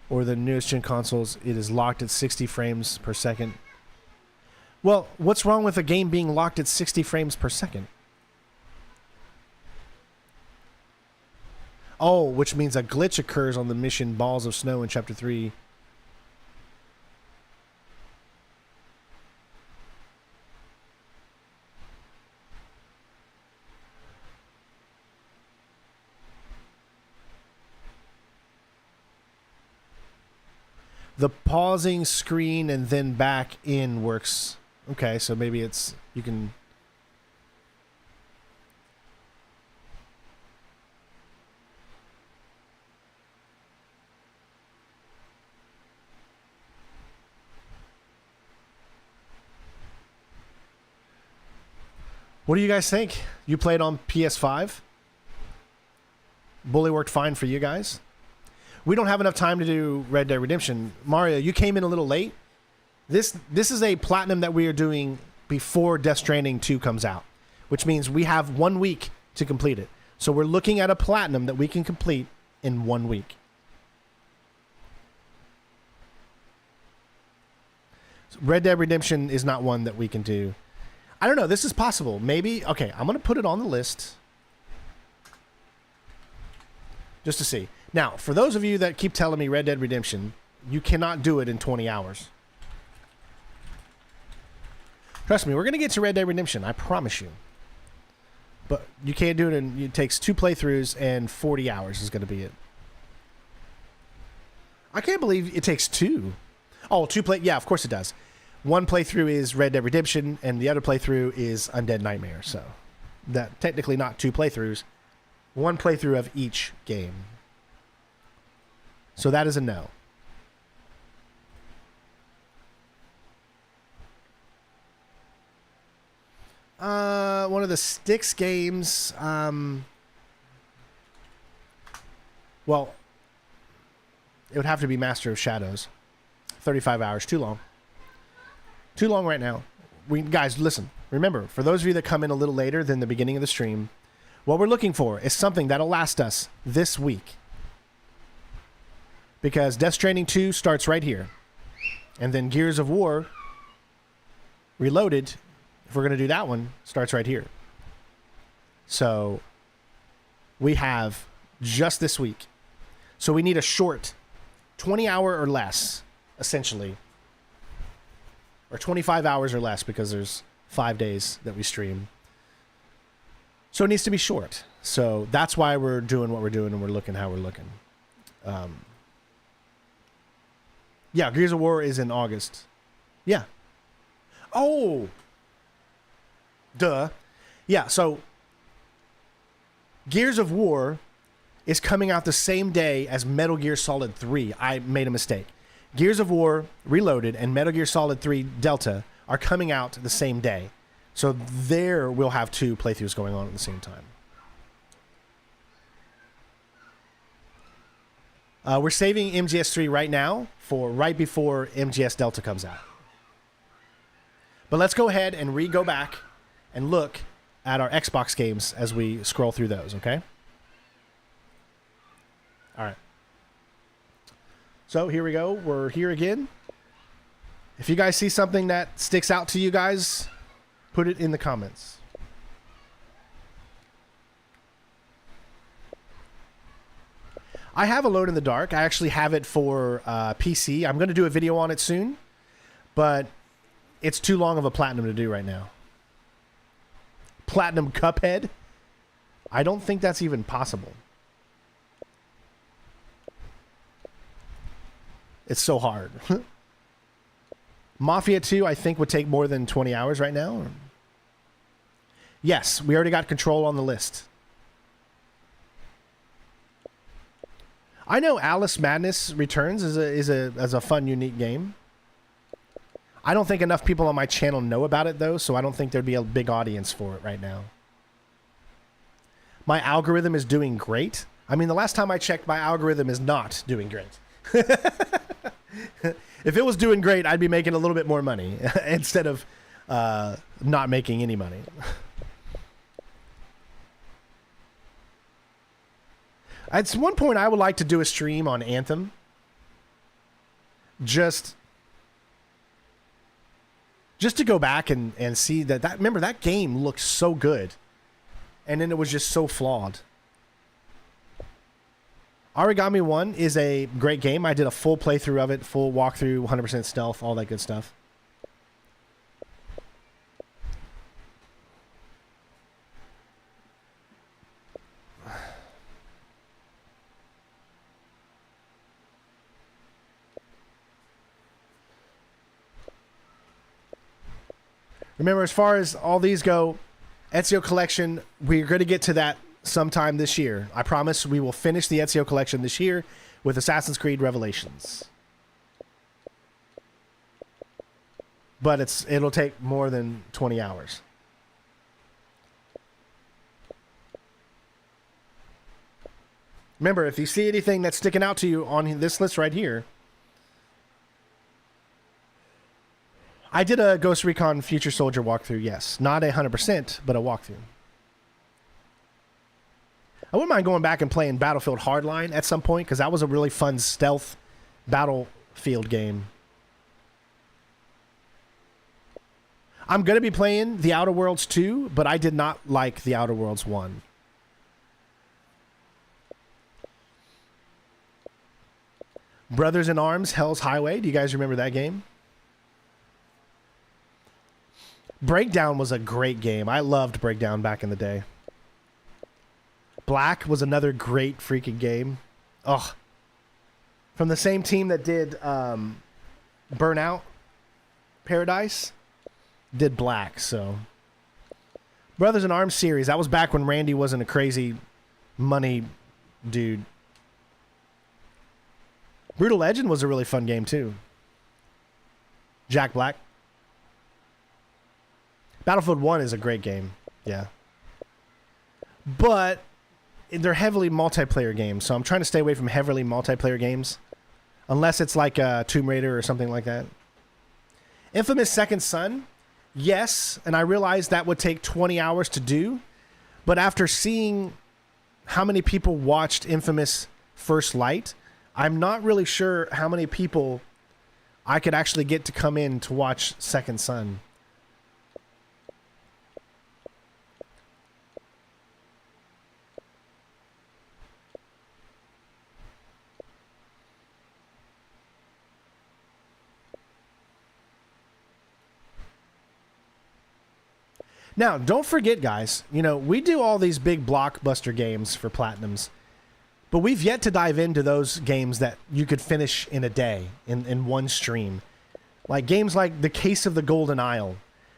[SPEAKER 1] or the newest gen consoles. It is locked at 60 frames per second. Well, what's wrong with a game being locked at 60 frames per second? Oh, which means a glitch occurs on the mission Balls of Snow in Chapter 3. The pausing screen and then back in works. Okay, so maybe it's... you can... What do you guys think? You played on PS5? Bully worked fine for you guys? We don't have enough time to do Red Dead Redemption. Mario, you came in a little late. This is a platinum that we are doing before Death Stranding 2 comes out, which means we have 1 week to complete it. So we're looking at a platinum that we can complete in 1 week. Red Dead Redemption is not one that we can do. I don't know. This is possible. Maybe. Okay, I'm going to put it on the list just to see. Now, for those of you that keep telling me Red Dead Redemption, you cannot do it in 20 hours. Trust me, we're going to get to Red Dead Redemption. I promise you. But you can't do it in... It takes 2 playthroughs and 40 hours is going to be it. I can't believe it takes 2. Oh, 2 play... Yeah, of course it does. 1 playthrough is Red Dead Redemption, and the other playthrough is Undead Nightmare. So, that technically not 2 playthroughs. 1 playthrough of each game. So that is a no. One of the Styx games. Well, it would have to be Master of Shadows. 35 hours, too long. Too long right now. Guys, listen. Remember, for those of you that come in a little later than the beginning of the stream, what we're looking for is something that'll last us this week. Because Death Stranding 2 starts right here. And then Gears of War Reloaded, if we're going to do that one, starts right here. So we have just this week. So we need a short 20-hour or less, essentially. Or 25 hours or less, because there's 5 days that we stream. So it needs to be short. So that's why we're doing what we're doing, and we're looking how we're looking. Yeah, Gears of War is in August. Yeah. Oh! Duh. Yeah, so Gears of War is coming out the same day as Metal Gear Solid 3. I made a mistake. Gears of War Reloaded and Metal Gear Solid 3 Delta are coming out the same day. So there we'll have 2 playthroughs going on at the same time. We're saving MGS3 right now for right before MGS Delta comes out. But let's go ahead and go back and look at our Xbox games as we scroll through those, okay? All right. So here we go. We're here again. If you guys see something that sticks out to you guys, put it in the comments. I have Alone in the Dark. I actually have it for PC. I'm going to do a video on it soon, but it's too long of a platinum to do right now. Platinum Cuphead? I don't think that's even possible. It's so hard. Mafia 2, I think, would take more than 20 hours right now. Yes, we already got Control on the list. I know Alice Madness Returns is a fun, unique game. I don't think enough people on my channel know about it, though, so I don't think there'd be a big audience for it right now. My algorithm is doing great. I mean, the last time I checked, my algorithm is not doing great. If it was doing great, I'd be making a little bit more money instead of not making any money. At one point, I would like to do a stream on Anthem. Just to go back and see that remember, that game looked so good. And then it was just so flawed. Origami 1 is a great game. I did a full playthrough of it, full walkthrough, 100% stealth, all that good stuff. Remember, as far as all these go, Ezio Collection, we're going to get to that sometime this year. I promise we will finish the Ezio Collection this year with Assassin's Creed Revelations. But it'll take more than 20 hours. Remember, if you see anything that's sticking out to you on this list right here, I did a Ghost Recon Future Soldier walkthrough, yes. Not 100%, but a walkthrough. I wouldn't mind going back and playing Battlefield Hardline at some point, because that was a really fun stealth battlefield game. I'm going to be playing The Outer Worlds 2, but I did not like The Outer Worlds 1. Brothers in Arms, Hell's Highway. Do you guys remember that game? Breakdown was a great game. I loved Breakdown back in the day. Black was another great freaking game. Ugh. From the same team that did Burnout Paradise, did Black, so. Brothers in Arms series. That was back when Randy wasn't a crazy money dude. Brutal Legend was a really fun game, too. Jack Black. Battlefield 1 is a great game, yeah. But they're heavily multiplayer games, so I'm trying to stay away from heavily multiplayer games. Unless it's like a Tomb Raider or something like that. Infamous Second Son, yes, and I realized that would take 20 hours to do. But after seeing how many people watched Infamous First Light, I'm not really sure how many people I could actually get to come in to watch Second Son. Now, don't forget, guys, you know, we do all these big blockbuster games for Platinums, but we've yet to dive into those games that you could finish in a day, in one stream. Like games like The Case of the Golden Isle.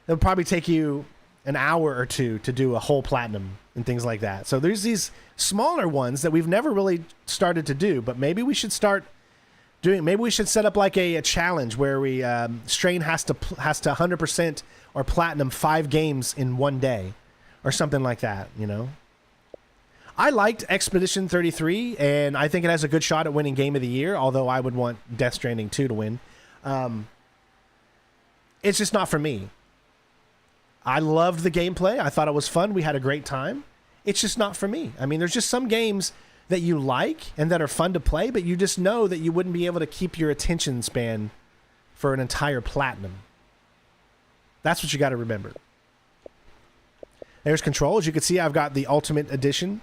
[SPEAKER 1] It'll probably take you an hour or two to do a whole Platinum and things like that. So there's these smaller ones that we've never really started to do, but maybe we should start doing. Maybe we should set up like a challenge where we Strain has to 100% or Platinum 5 games in one day or something like that, you know. I liked Expedition 33, and I think it has a good shot at winning Game of the Year, although I would want Death Stranding 2 to win. It's just not for me. I loved the gameplay. I thought it was fun. We had a great time. It's just not for me. I mean, there's just some games that you like and that are fun to play, but you just know that you wouldn't be able to keep your attention span for an entire Platinum. That's what you got to remember. There's Control. As you can see, I've got the Ultimate Edition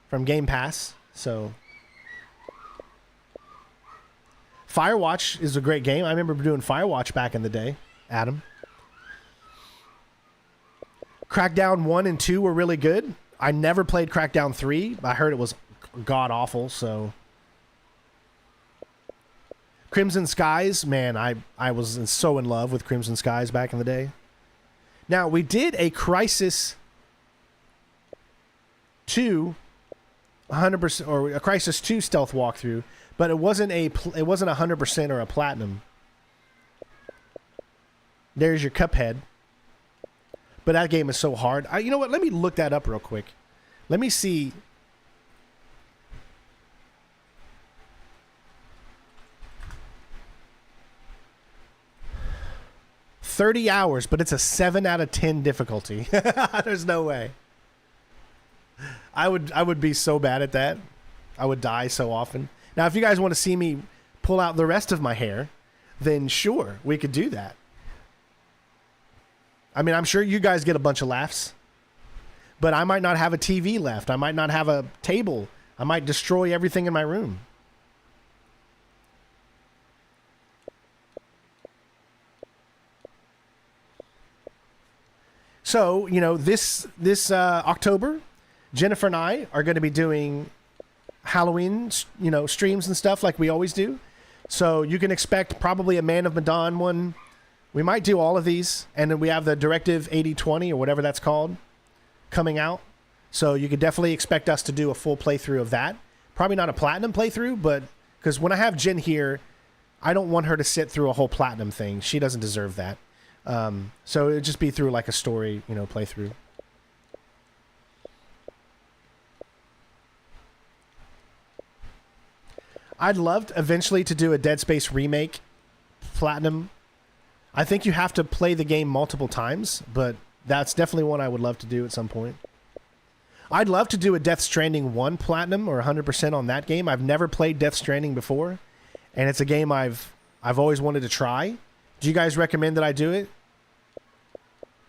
[SPEAKER 1] from Game Pass. So Firewatch is a great game. I remember doing Firewatch back in the day, Adam. Crackdown 1 and 2 were really good. I never played Crackdown 3. I heard it was god-awful, so. Crimson Skies, man, I was so in love with Crimson Skies back in the day. Now, we did a Crysis 2 100% or a Crysis 2 stealth walkthrough, but it wasn't 100% or a Platinum. There's your Cuphead. But that game is so hard. You know what? Let me look that up real quick. Let me see 30 hours, but it's a 7 out of 10 difficulty. There's no way. I would be so bad at that. I would die so often. Now, if you guys want to see me pull out the rest of my hair, then sure, we could do that. I mean, I'm sure you guys get a bunch of laughs, but I might not have a TV left. I might not have a table. I might destroy everything in my room. So, you know, this October, Jennifer and I are going to be doing Halloween, you know, streams and stuff like we always do. So you can expect probably a Man of Medan one. We might do all of these. And then we have the Directive 8020 or whatever that's called coming out. So you could definitely expect us to do a full playthrough of that. Probably not a platinum playthrough, but because when I have Jen here, I don't want her to sit through a whole platinum thing. She doesn't deserve that. So it would just be through like a story, you know, playthrough. I'd love eventually to do a Dead Space remake platinum. I think you have to play the game multiple times, but that's definitely one I would love to do at some point. I'd love to do a Death Stranding 1 platinum or 100% on that game. I've never played Death Stranding before, and it's a game I've always wanted to try. Do you guys recommend that I do it?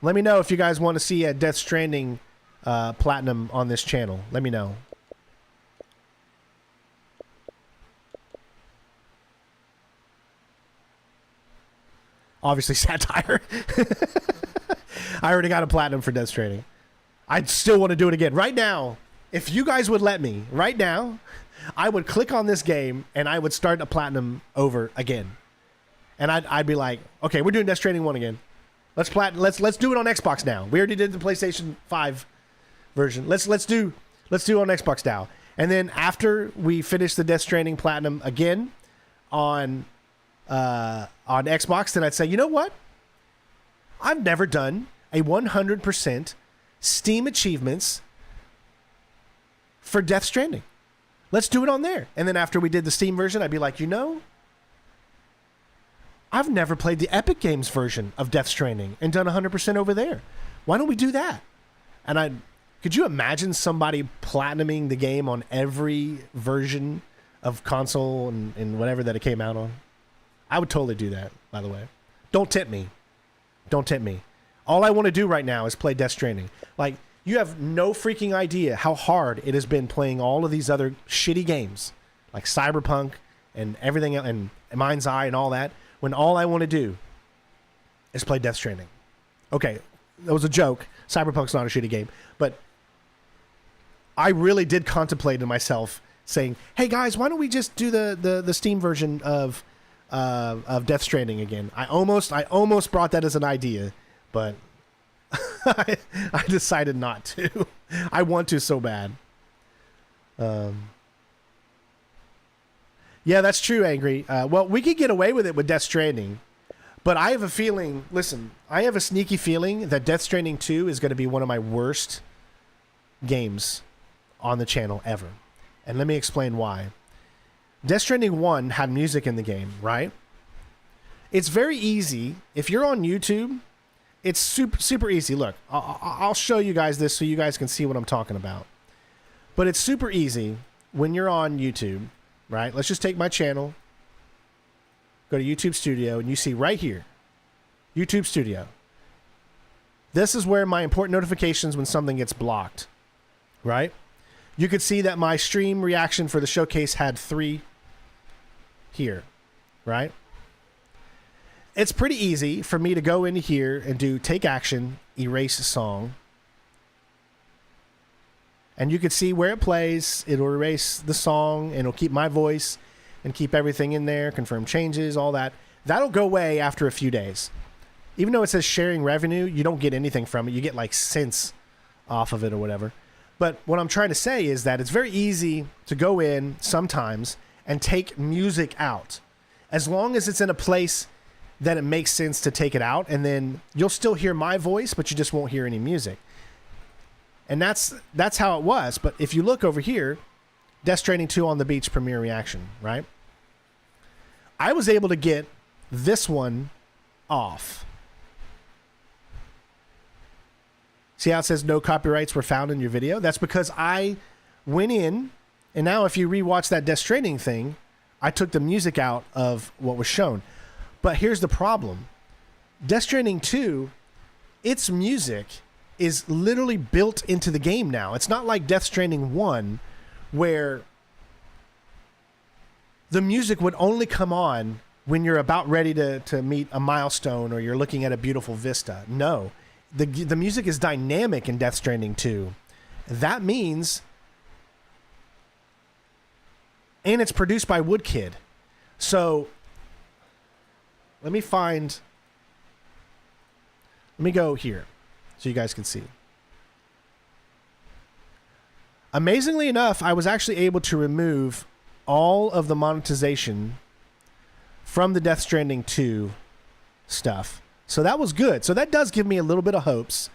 [SPEAKER 1] Let me know if you guys want to see a Death Stranding platinum on this channel. Let me know. Obviously satire. I already got a platinum for Death Stranding. I'd still want to do it again. Right now, if you guys would let me, right now, I would click on this game and I would start a platinum over again. And I'd be like, okay, we're doing Death Stranding 1 again. Let's do it on Xbox now. We already did the PlayStation 5 version. Let's do it on Xbox now. And then after we finish the Death Stranding platinum again on Xbox, then I'd say, you know what? I've never done a 100% Steam achievements for Death Stranding. Let's do it on there. And then after we did the Steam version, I'd be like, you know, I've never played the Epic Games version of Death Stranding and done 100% over there. Why don't we do that? And could you imagine somebody platinuming the game on every version of console and whatever that it came out on? I would totally do that, by the way. Don't tempt me. Don't tempt me. All I want to do right now is play Death Stranding. Like, you have no freaking idea how hard it has been playing all of these other shitty games, like Cyberpunk and everything else, and Mind's Eye and all that, when all I want to do is play Death Stranding. Okay, that was a joke. Cyberpunk's not a shitty game. But I really did contemplate in myself saying, hey guys, why don't we just do the Steam version of Death Stranding again? I almost brought that as an idea, but I decided not to. I want to so bad. Yeah, that's true, Angry. Well, we could get away with it with Death Stranding, but I have a feeling, listen, I have a sneaky feeling that Death Stranding 2 is going to be one of my worst games on the channel ever. And let me explain why. Death Stranding 1 had music in the game, right? It's very easy. If you're on YouTube, it's super easy. Look, I'll show you guys this so you guys can see what I'm talking about. But it's super easy when you're on YouTube, right? Let's just take my channel, go to YouTube Studio, and you see right here, YouTube Studio. This is where my important notifications when something gets blocked, right? You could see that my stream reaction for the showcase had 3 here, right? It's pretty easy for me to go in here and do take action, erase song. And you can see where it plays. It'll erase the song and it'll keep my voice and keep everything in there, confirm changes, all that. That'll go away after a few days. Even though it says sharing revenue, you don't get anything from it. You get like cents off of it or whatever. But what I'm trying to say is that it's very easy to go in sometimes and take music out. As long as it's in a place that it makes sense to take it out, and then you'll still hear my voice, but you just won't hear any music. And that's how it was. But if you look over here, Death Stranding 2 on the Beach premiere reaction, right? I was able to get this one off. See how it says no copyrights were found in your video? That's because I went in, and now if you rewatch that Death Stranding thing, I took the music out of what was shown. But here's the problem. Death Stranding 2, its music is literally built into the game now. It's not like Death Stranding 1, where the music would only come on when you're about ready to meet a milestone or you're looking at a beautiful vista. No. The music is dynamic in Death Stranding 2. That means... And it's produced by Woodkid. So... Let me go here so you guys can see. Amazingly enough, I was actually able to remove all of the monetization from the Death Stranding 2 stuff. So that was good. So that does give me a little bit of hopes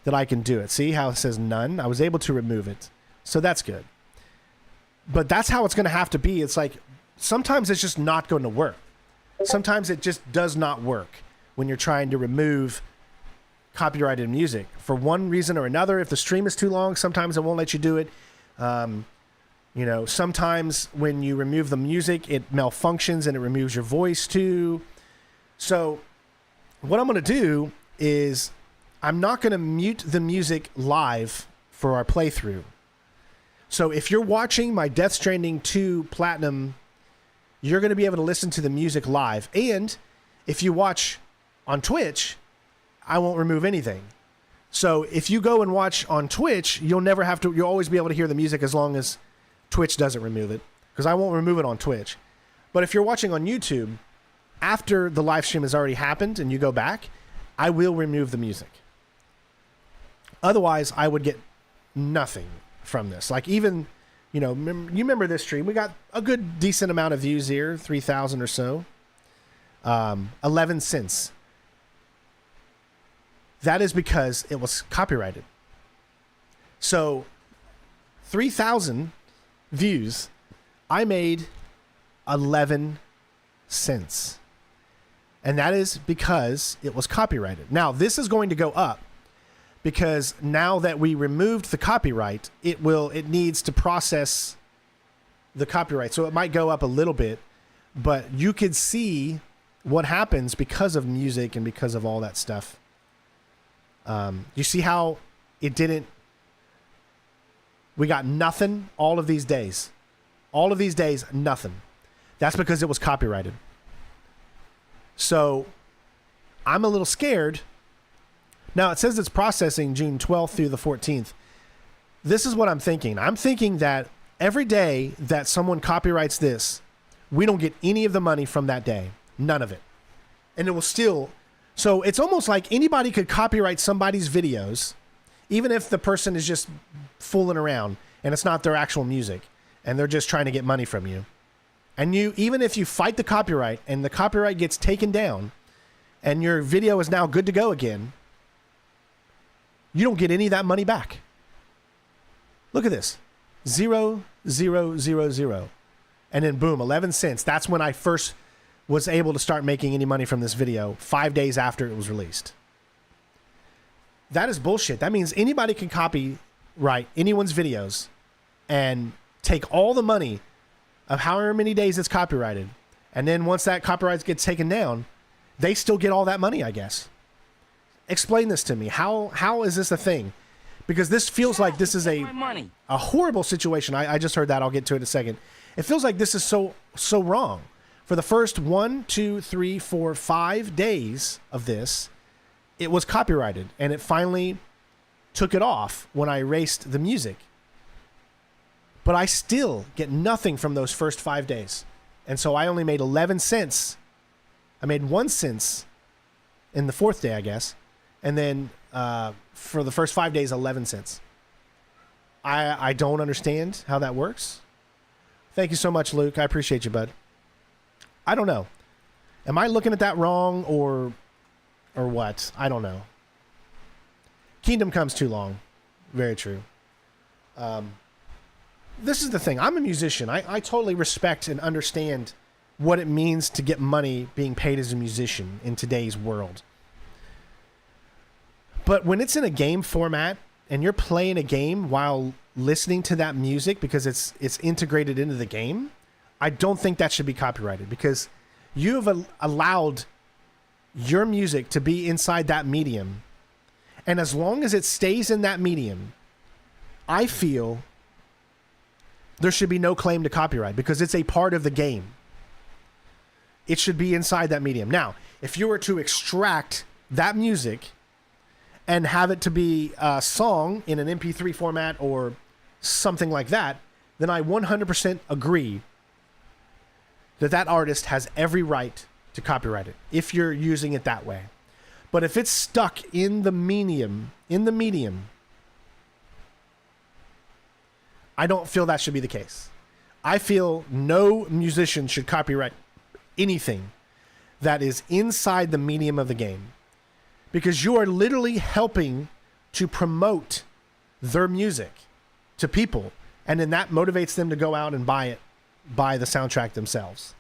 [SPEAKER 1] that I can do it. See how it says none? I was able to remove it. So that's good. But that's how it's going to have to be. It's like sometimes it's just not going to work. Sometimes it just does not work when you're trying to remove copyrighted music for one reason or another. If the stream is too long, sometimes it won't let you do it. Sometimes when you remove the music, it malfunctions and it removes your voice too. So what I'm going to do is I'm not going to mute the music live for our playthrough. So if you're watching my Death Stranding 2 Platinum, you're going to be able to listen to the music live. And if you watch on Twitch, I won't remove anything. So if you go and watch on Twitch, you'll always be able to hear the music as long as Twitch doesn't remove it, because I won't remove it on Twitch. But if you're watching on YouTube, after the live stream has already happened and you go back, I will remove the music. Otherwise, I would get nothing from this. Like even... you remember this stream? We got a good, decent amount of views here, 3,000 or so. 11 cents. That is because it was copyrighted. So, 3,000 views, I made 11 cents. And that is because it was copyrighted. Now, this is going to go up, because now that we removed the copyright, it needs to process the copyright. So it might go up a little bit, but you could see what happens because of music and because of all that stuff. You see how it didn't... We got nothing all of these days. All of these days, nothing. That's because it was copyrighted. So I'm a little scared. Now, it says it's processing June 12th through the 14th. This is what I'm thinking. I'm thinking that every day that someone copyrights this, we don't get any of the money from that day. None of it. And it will still... So it's almost like anybody could copyright somebody's videos, even if the person is just fooling around and it's not their actual music and they're just trying to get money from you. And even if you fight the copyright and the copyright gets taken down and your video is now good to go again, you don't get any of that money back. Look at this. 0, 0, 0, 0. And then boom, 11 cents. That's when I first was able to start making any money from this video, 5 days after it was released. That is bullshit. That means anybody can copyright anyone's videos and take all the money of however many days it's copyrighted. And then once that copyright gets taken down, they still get all that money, I guess. Explain this to me. How is this a thing? Because this feels like this is a horrible situation. I just heard that. I'll get to it in a second. It feels like this is so wrong. For the first 1, 2, 3, 4, 5 days of this, it was copyrighted, and it finally took it off when I erased the music. But I still get nothing from those first 5 days. And so I only made 11 cents. I made 1 cent in the 4th day, I guess. And then for the first 5 days, 11 cents. I don't understand how that works. Thank you so much, Luke. I appreciate you, bud. I don't know. Am I looking at that wrong or what? I don't know. Kingdom Comes too long. Very true. This is the thing. I'm a musician. I totally respect and understand what it means to get money being paid as a musician in today's world. But when it's in a game format and you're playing a game while listening to that music because it's integrated into the game, I don't think that should be copyrighted, because you have allowed your music to be inside that medium. And as long as it stays in that medium, I feel there should be no claim to copyright, because it's a part of the game. It should be inside that medium. Now, if you were to extract that music and have it to be a song in an MP3 format or something like that, then I 100% agree that that artist has every right to copyright it if you're using it that way. But if it's stuck in the medium, I don't feel that should be the case. I feel no musician should copyright anything that is inside the medium of the game, because you are literally helping to promote their music to people, and then that motivates them to go out and buy the soundtrack themselves.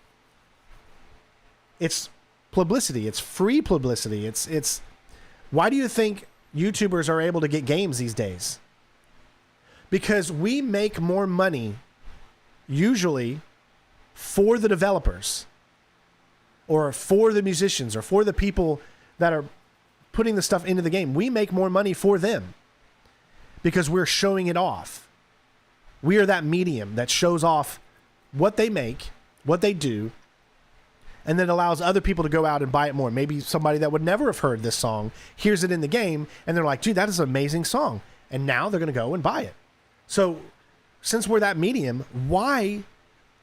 [SPEAKER 1] It's publicity. It's free publicity. It's why do you think YouTubers are able to get games these days? Because we make more money usually for the developers or for the musicians or for the people that are putting the stuff into the game. We make more money for them because we're showing it off. We are that medium that shows off what they make, what they do, and then allows other people to go out and buy it more. Maybe somebody that would never have heard this song hears it in the game and they're like, dude, that is an amazing song. And now they're going to go and buy it. So since we're that medium, why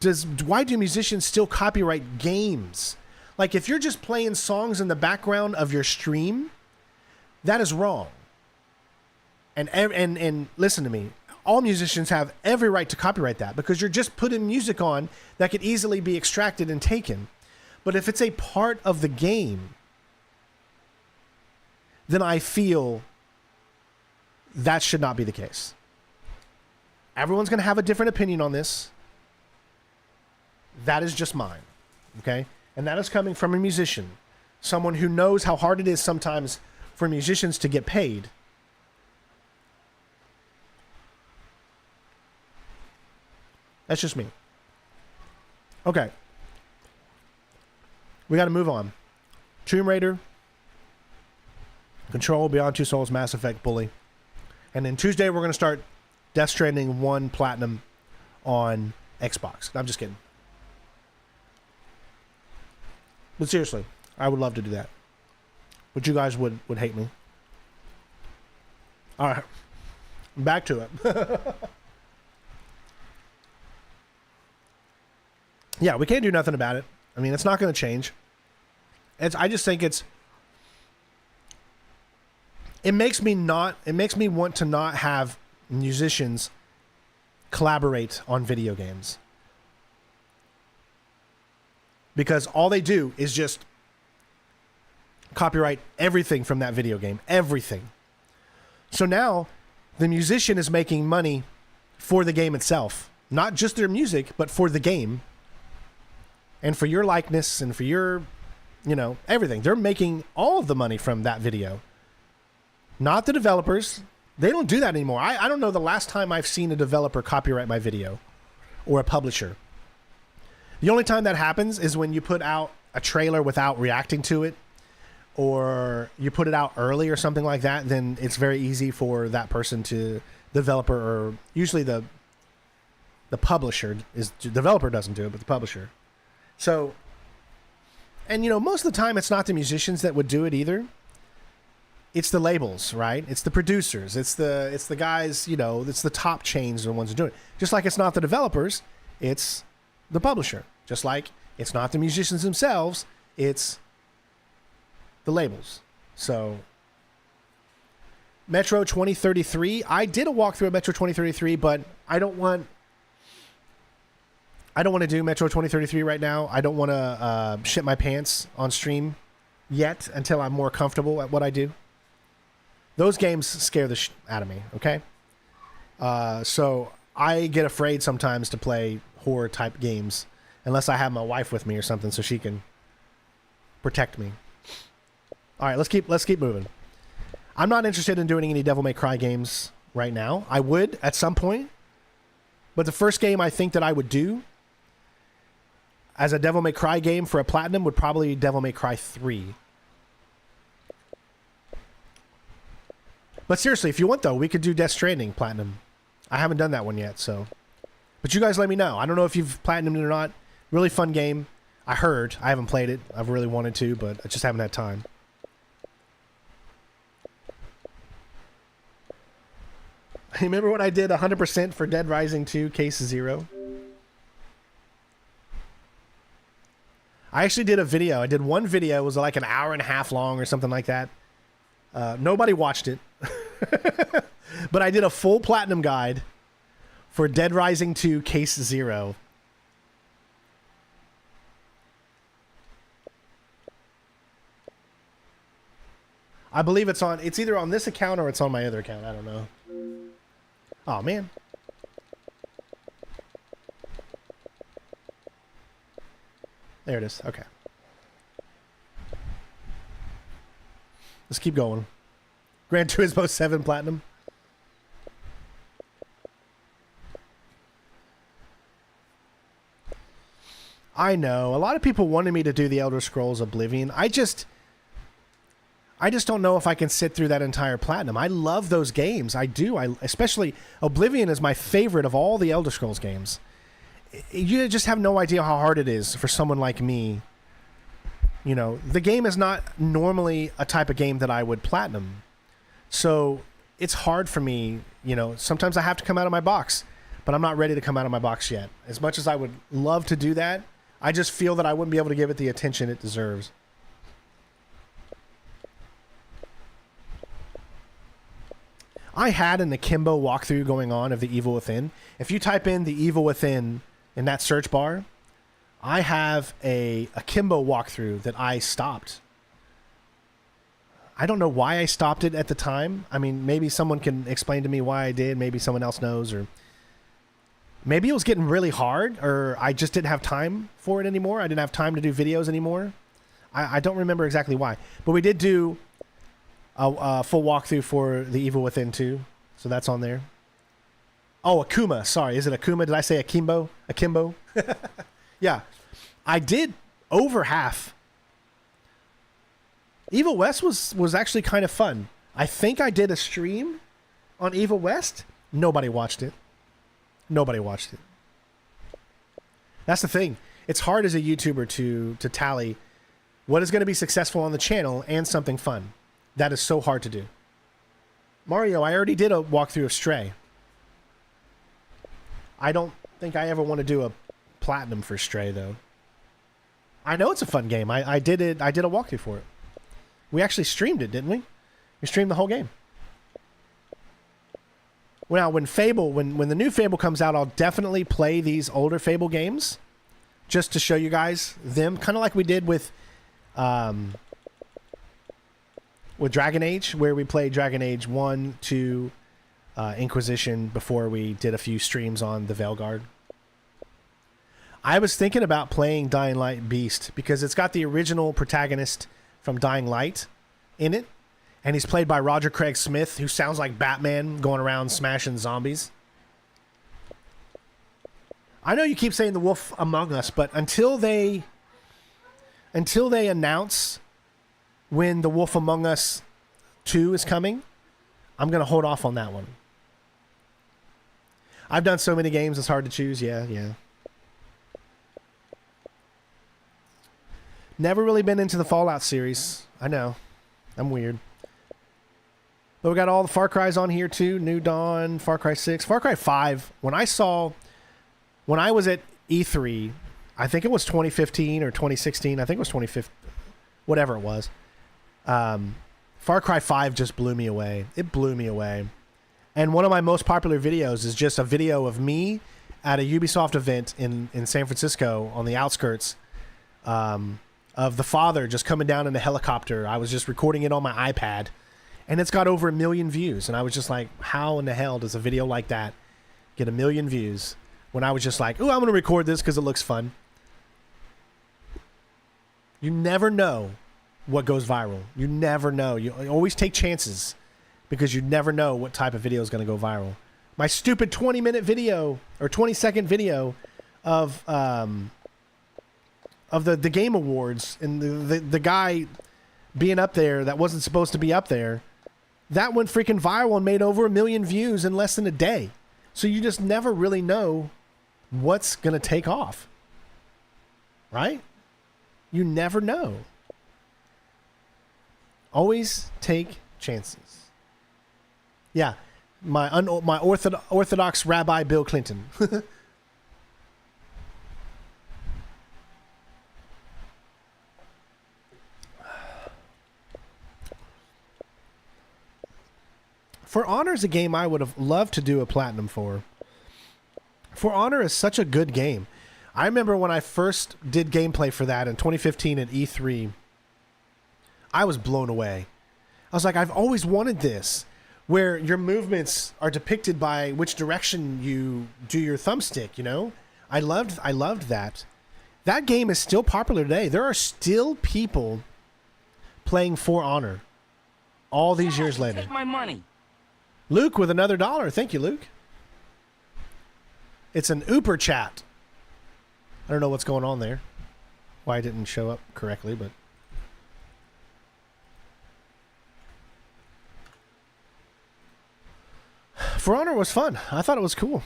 [SPEAKER 1] do musicians still copyright games? Like, if you're just playing songs in the background of your stream, that is wrong. And listen to me. All musicians have every right to copyright that, because you're just putting music on that could easily be extracted and taken. But if it's a part of the game, then I feel that should not be the case. Everyone's going to have a different opinion on this. That is just mine. Okay? And that is coming from a musician, someone who knows how hard it is sometimes for musicians to get paid. That's just me. Okay. We got to move on. Tomb Raider, Control, Beyond Two Souls, Mass Effect, Bully. And then Tuesday, we're going to start Death Stranding 1 Platinum on Xbox. I'm just kidding. But seriously, I would love to do that. But you guys would hate me. All right. Back to it. Yeah, we can't do nothing about it. I mean, it's not going to change. I just think it makes me want to not have musicians collaborate on video games. Because all they do is just copyright everything from that video game. Everything. So now the musician is making money for the game itself. Not just their music, but for the game. And for your likeness and for your, everything. They're making all of the money from that video. Not the developers. They don't do that anymore. I don't know the last time I've seen a developer copyright my video, or a publisher. The only time that happens is when you put out a trailer without reacting to it, or you put it out early or something like that. Then it's very easy for that person to, developer, or usually the publisher, the developer doesn't do it, but the publisher. So, and most of the time it's not the musicians that would do it either. It's the labels, right? It's the producers. It's the guys, it's the top chains are the ones who do it. Just like it's not the developers, it's the publisher. Just like it's not the musicians themselves, it's the labels. So, Metro 2033, I did a walkthrough of Metro 2033, but I don't want to do Metro 2033 right now. I don't want to shit my pants on stream yet until I'm more comfortable at what I do. Those games scare the shit out of me, okay? So I get afraid sometimes to play horror type games unless I have my wife with me or something so she can protect me. All right, let's keep moving. I'm not interested in doing any Devil May Cry games right now. I would at some point. But the first game I think that I would do as a Devil May Cry game for a platinum would probably be Devil May Cry 3. But seriously, if you want, though, we could do Death Stranding Platinum. I haven't done that one yet, so. But you guys let me know. I don't know if you've Platinumed it or not. Really fun game. I heard. I haven't played it. I've really wanted to, but I just haven't had time. Remember when I did 100% for Dead Rising 2 Case 0? I actually did a video. I did one video. It was like an hour and a half long or something like that. Nobody watched it. But I did a full platinum guide for Dead Rising 2 Case 0. I believe it's either on this account or it's on my other account. I don't know. Oh, man. There it is. Okay. Let's keep going. Gran Turismo 7 Platinum. I know. A lot of people wanted me to do the Elder Scrolls Oblivion. I just don't know if I can sit through that entire platinum. I love those games. I do. Especially Oblivion is my favorite of all the Elder Scrolls games. You just have no idea how hard it is for someone like me. You know, the game is not normally a type of game that I would platinum. So it's hard for me. You know, sometimes I have to come out of my box, but I'm not ready to come out of my box yet. As much as I would love to do that, I just feel that I wouldn't be able to give it the attention it deserves. I had an Akimbo walkthrough going on of The Evil Within. If you type in The Evil Within in that search bar, I have a Akimbo walkthrough that I stopped. I don't know why I stopped it at the time. I mean, maybe someone can explain to me why I did. Maybe someone else knows, or maybe it was getting really hard, or I just didn't have time for it anymore. I didn't have time to do videos anymore. I don't remember exactly why. But we did do a full walkthrough for The Evil Within 2. So that's on there. Oh, Akuma. Sorry. Is it Akuma? Did I say Akimbo? Akimbo? Yeah. I did over half. Evil West was actually kind of fun. I think I did a stream on Evil West. Nobody watched it. Nobody watched it. That's the thing. It's hard as a YouTuber to tally what is going to be successful on the channel and something fun. That is so hard to do. Mario, I already did a walkthrough of Stray. I don't think I ever want to do a platinum for Stray, though. I know it's a fun game. I did it. I did a walkthrough for it. We actually streamed it, didn't we? We streamed the whole game. Well, when the new Fable comes out, I'll definitely play these older Fable games just to show you guys them, kind of like we did with Dragon Age, where we played Dragon Age 1, 2, Inquisition before we did a few streams on the Veilguard. I was thinking about playing Dying Light Beast because it's got the original protagonist from Dying Light in it, and he's played by Roger Craig Smith, who sounds like Batman going around smashing zombies. I know you keep saying The Wolf Among Us, but until they announce when The Wolf Among Us 2 is coming, I'm going to hold off on that one. I've done so many games, it's hard to choose. Yeah. Never really been into the Fallout series. I know. I'm weird. But we got all the Far Cry's on here too. New Dawn, Far Cry 6, Far Cry 5. When I was at E3, I think it was 2015 or 2016. I think it was 2015. Whatever it was. Far Cry 5 just blew me away. It blew me away. And one of my most popular videos is just a video of me at a Ubisoft event in San Francisco on the outskirts, of the father just coming down in a helicopter. I was just recording it on my iPad, and it's got over 1 million views. And I was just like, how in the hell does a video like that get 1 million views? When I was just like, oh, I'm going to record this because it looks fun. You never know what goes viral. You never know. You always take chances because you never know what type of video is going to go viral. My stupid 20-minute video or 20-second video of the Game Awards and the guy being up there that wasn't supposed to be up there, that went freaking viral and made over 1 million views in less than a day. So you just never really know what's going to take off. Right? You never know. Always take chances. Yeah, my Orthodox Rabbi Bill Clinton. For Honor is a game I would have loved to do a platinum for. For Honor is such a good game. I remember when I first did gameplay for that in 2015 at E3, I was blown away. I was like, I've always wanted this, where your movements are depicted by which direction you do your thumbstick, you know? I loved that. That game is still popular today. There are still people playing For Honor all these years later.
[SPEAKER 2] Take my money.
[SPEAKER 1] Luke with another $1. Thank you, Luke. It's an Uber chat. I don't know what's going on there. Why it didn't show up correctly, but... For Honor was fun. I thought it was cool.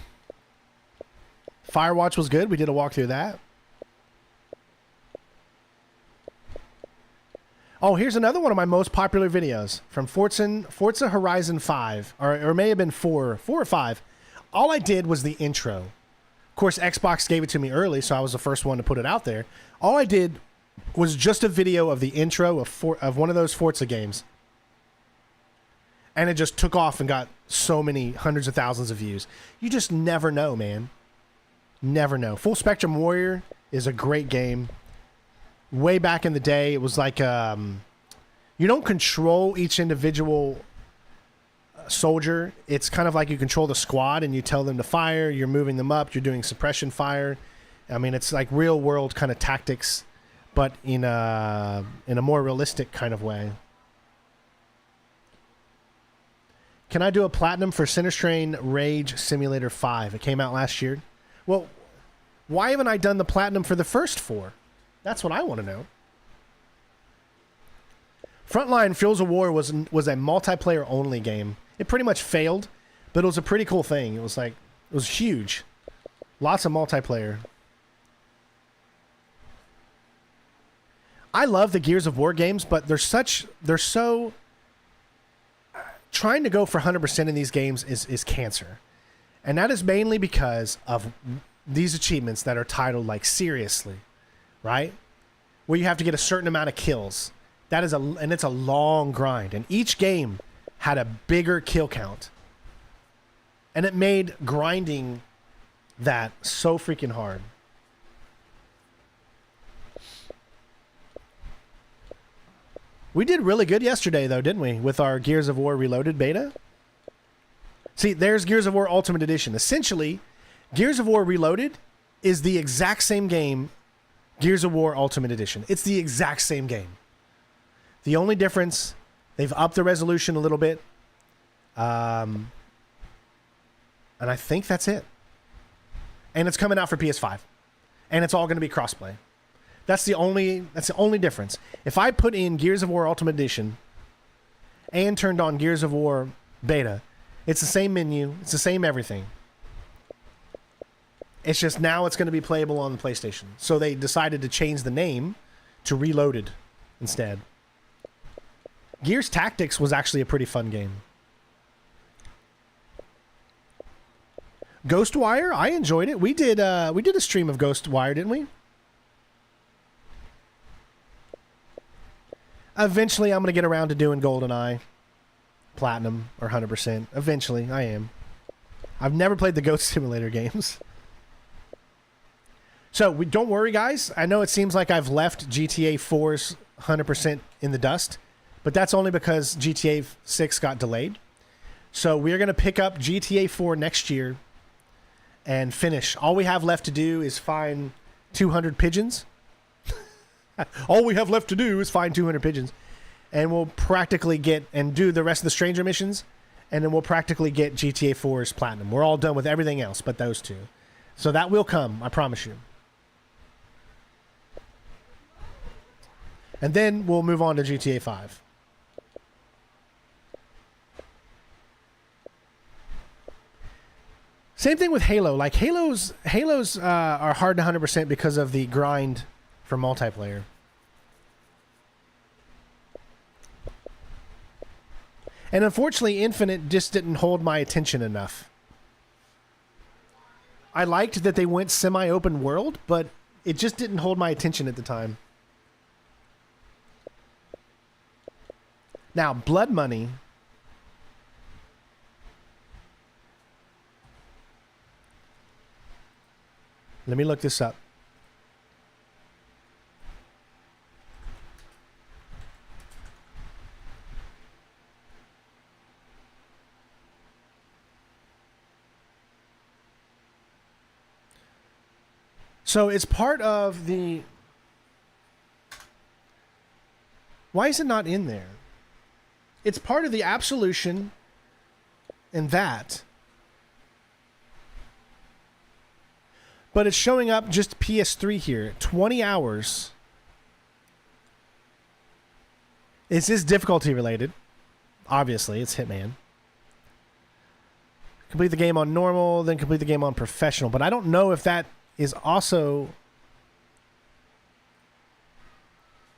[SPEAKER 1] Firewatch was good. We did a walkthrough of that. Oh, here's another one of my most popular videos from Forza Horizon 5, or it may have been 4 or 5. All I did was the intro. Of course, Xbox gave it to me early, so I was the first one to put it out there. All I did was just a video of the intro of one of those Forza games. And it just took off and got so many hundreds of thousands of views. You just never know, man. Never know. Full Spectrum Warrior is a great game. Way back in the day, it was like you don't control each individual soldier. It's kind of like you control the squad and you tell them to fire. You're moving them up. You're doing suppression fire. I mean, it's like real world kind of tactics, but in a more realistic kind of way. Can I do a platinum for Sinnerstrain Rage Simulator 5? It came out last year. Well, why haven't I done the platinum for the first 4? That's what I want to know. Frontline Fuels of War was a multiplayer only game. It pretty much failed, but it was a pretty cool thing. It was huge. Lots of multiplayer. I love the Gears of War games, but they're so trying to go for 100% in these games is cancer. And that is mainly because of these achievements that are titled like seriously. Right? Where you have to get a certain amount of kills. And it's a long grind. And each game had a bigger kill count. And it made grinding that so freaking hard. We did really good yesterday, though, didn't we? With our Gears of War Reloaded beta. See, there's Gears of War Ultimate Edition. Essentially, Gears of War Reloaded is the exact same game Gears of War Ultimate Edition. It's the exact same game. The only difference, they've upped the resolution a little bit. And I think that's it. And it's coming out for PS5. And it's all going to be crossplay. That's the only difference. If I put in Gears of War Ultimate Edition and turned on Gears of War Beta, it's the same menu, it's the same everything. It's just now it's going to be playable on the PlayStation. So they decided to change the name to Reloaded instead. Gears Tactics was actually a pretty fun game. Ghostwire, I enjoyed it. We did a stream of Ghostwire, didn't we? Eventually, I'm going to get around to doing GoldenEye, Platinum, or 100%. Eventually, I am. I've never played the Ghost Simulator games. So, don't worry, guys. I know it seems like I've left GTA 4's 100% in the dust, but that's only because GTA 6 got delayed. So, we're going to pick up GTA 4 next year and finish. All we have left to do is find 200 pigeons. All we have left to do is find 200 pigeons. And we'll practically get and do the rest of the stranger missions. and then we'll practically get GTA 4's platinum. We're all done with everything else but those two. So that will come, I promise you. And then we'll move on to GTA 5. Same thing with Halo. Like Halos are hard to 100% because of the grind for multiplayer. And unfortunately, Infinite just didn't hold my attention enough. I liked that they went semi-open world, but it just didn't hold my attention at the time. Now, Blood Money. Let me look this up. So it's part of the... Why is it not in there? It's part of the Absolution and that. But it's showing up just PS3 here. 20 hours. Is this difficulty related? Obviously, it's Hitman. Complete the game on normal, then complete the game on professional. But I don't know if that is also...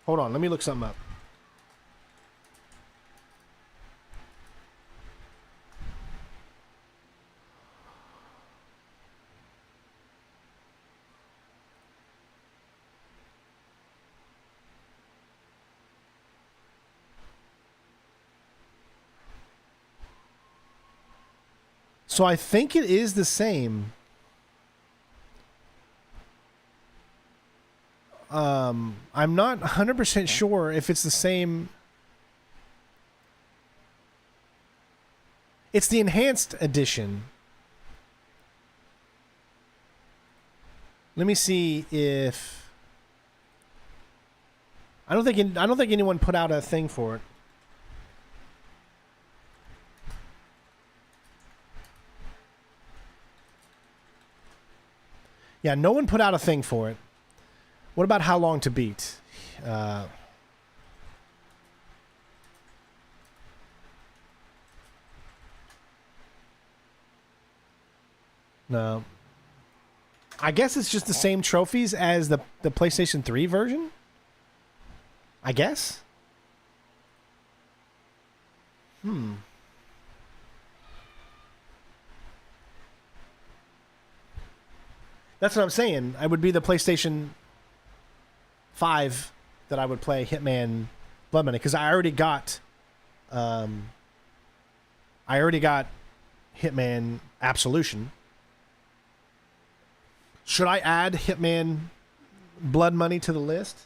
[SPEAKER 1] Hold on, let me look something up. So I think it is the same. I'm not 100% sure if it's the same. It's the enhanced edition. Let me see if I don't think anyone put out a thing for it. Yeah, no one put out a thing for it. What about how long to beat? No. I guess it's just the same trophies as the PlayStation 3 version? I guess? That's what I'm saying. I would be the PlayStation 5 that I would play Hitman Blood Money because I already got Hitman Absolution. Should I add Hitman Blood Money to the list?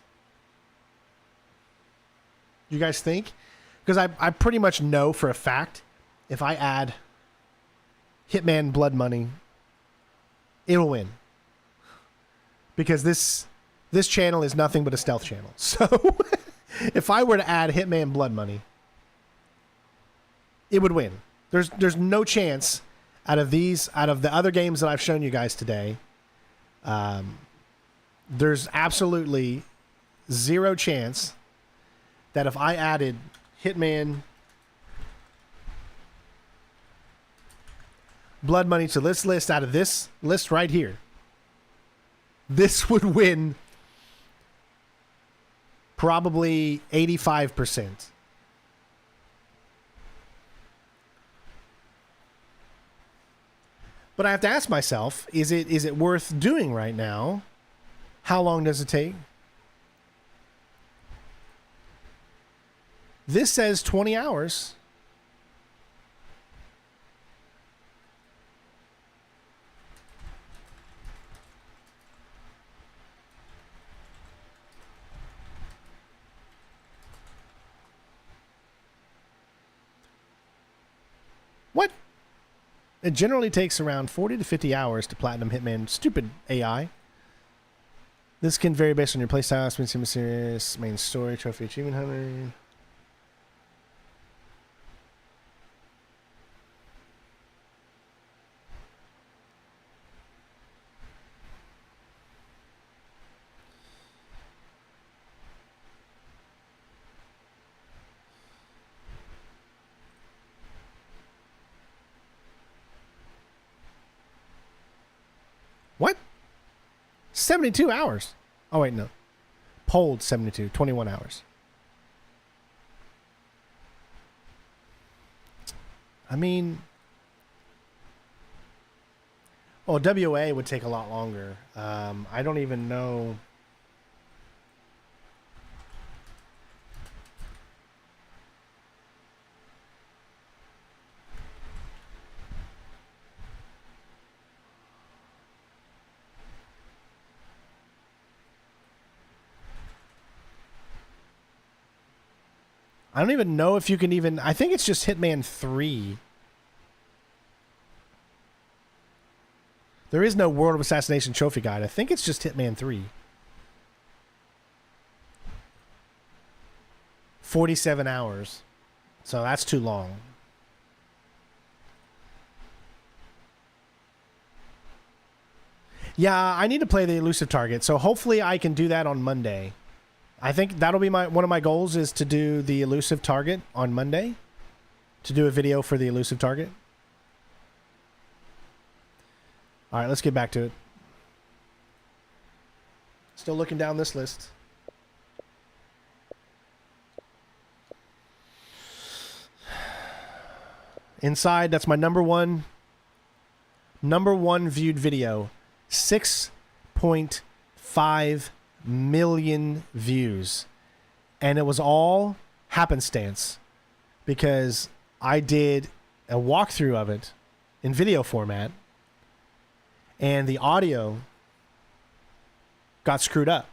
[SPEAKER 1] You guys think? Because I pretty much know for a fact if I add Hitman Blood Money, it'll win. Because this channel is nothing but a stealth channel. So if I were to add Hitman Blood Money, it would win. There's no chance out of the other games that I've shown you guys today. There's absolutely zero chance that if I added Hitman Blood Money to this list out of this list right here, this would win probably 85%. But I have to ask myself, is it worth doing right now? How long does it take? This says 20 hours. What? It generally takes around 40 to 50 hours to platinum Hitman. Stupid AI. This can vary based on your playstyle, spin serious, main story, trophy achievement hunter. 72 hours. Oh, wait, no. Polled 72, 21 hours. I mean, well, WA would take a lot longer. I don't even know. I don't even know if you can even... I think it's just Hitman 3. There is no World of Assassination Trophy Guide. I think it's just Hitman 3. 47 hours. So that's too long. Yeah, I need to play the Elusive Target. So hopefully I can do that on Monday. I think that'll be one of my goals is to do the Elusive Target on Monday. To do a video for the Elusive Target. All right, let's get back to it. Still looking down this list. Inside, that's my number one viewed video. 6.5 million views. And it was all happenstance because I did a walkthrough of it in video format and the audio got screwed up.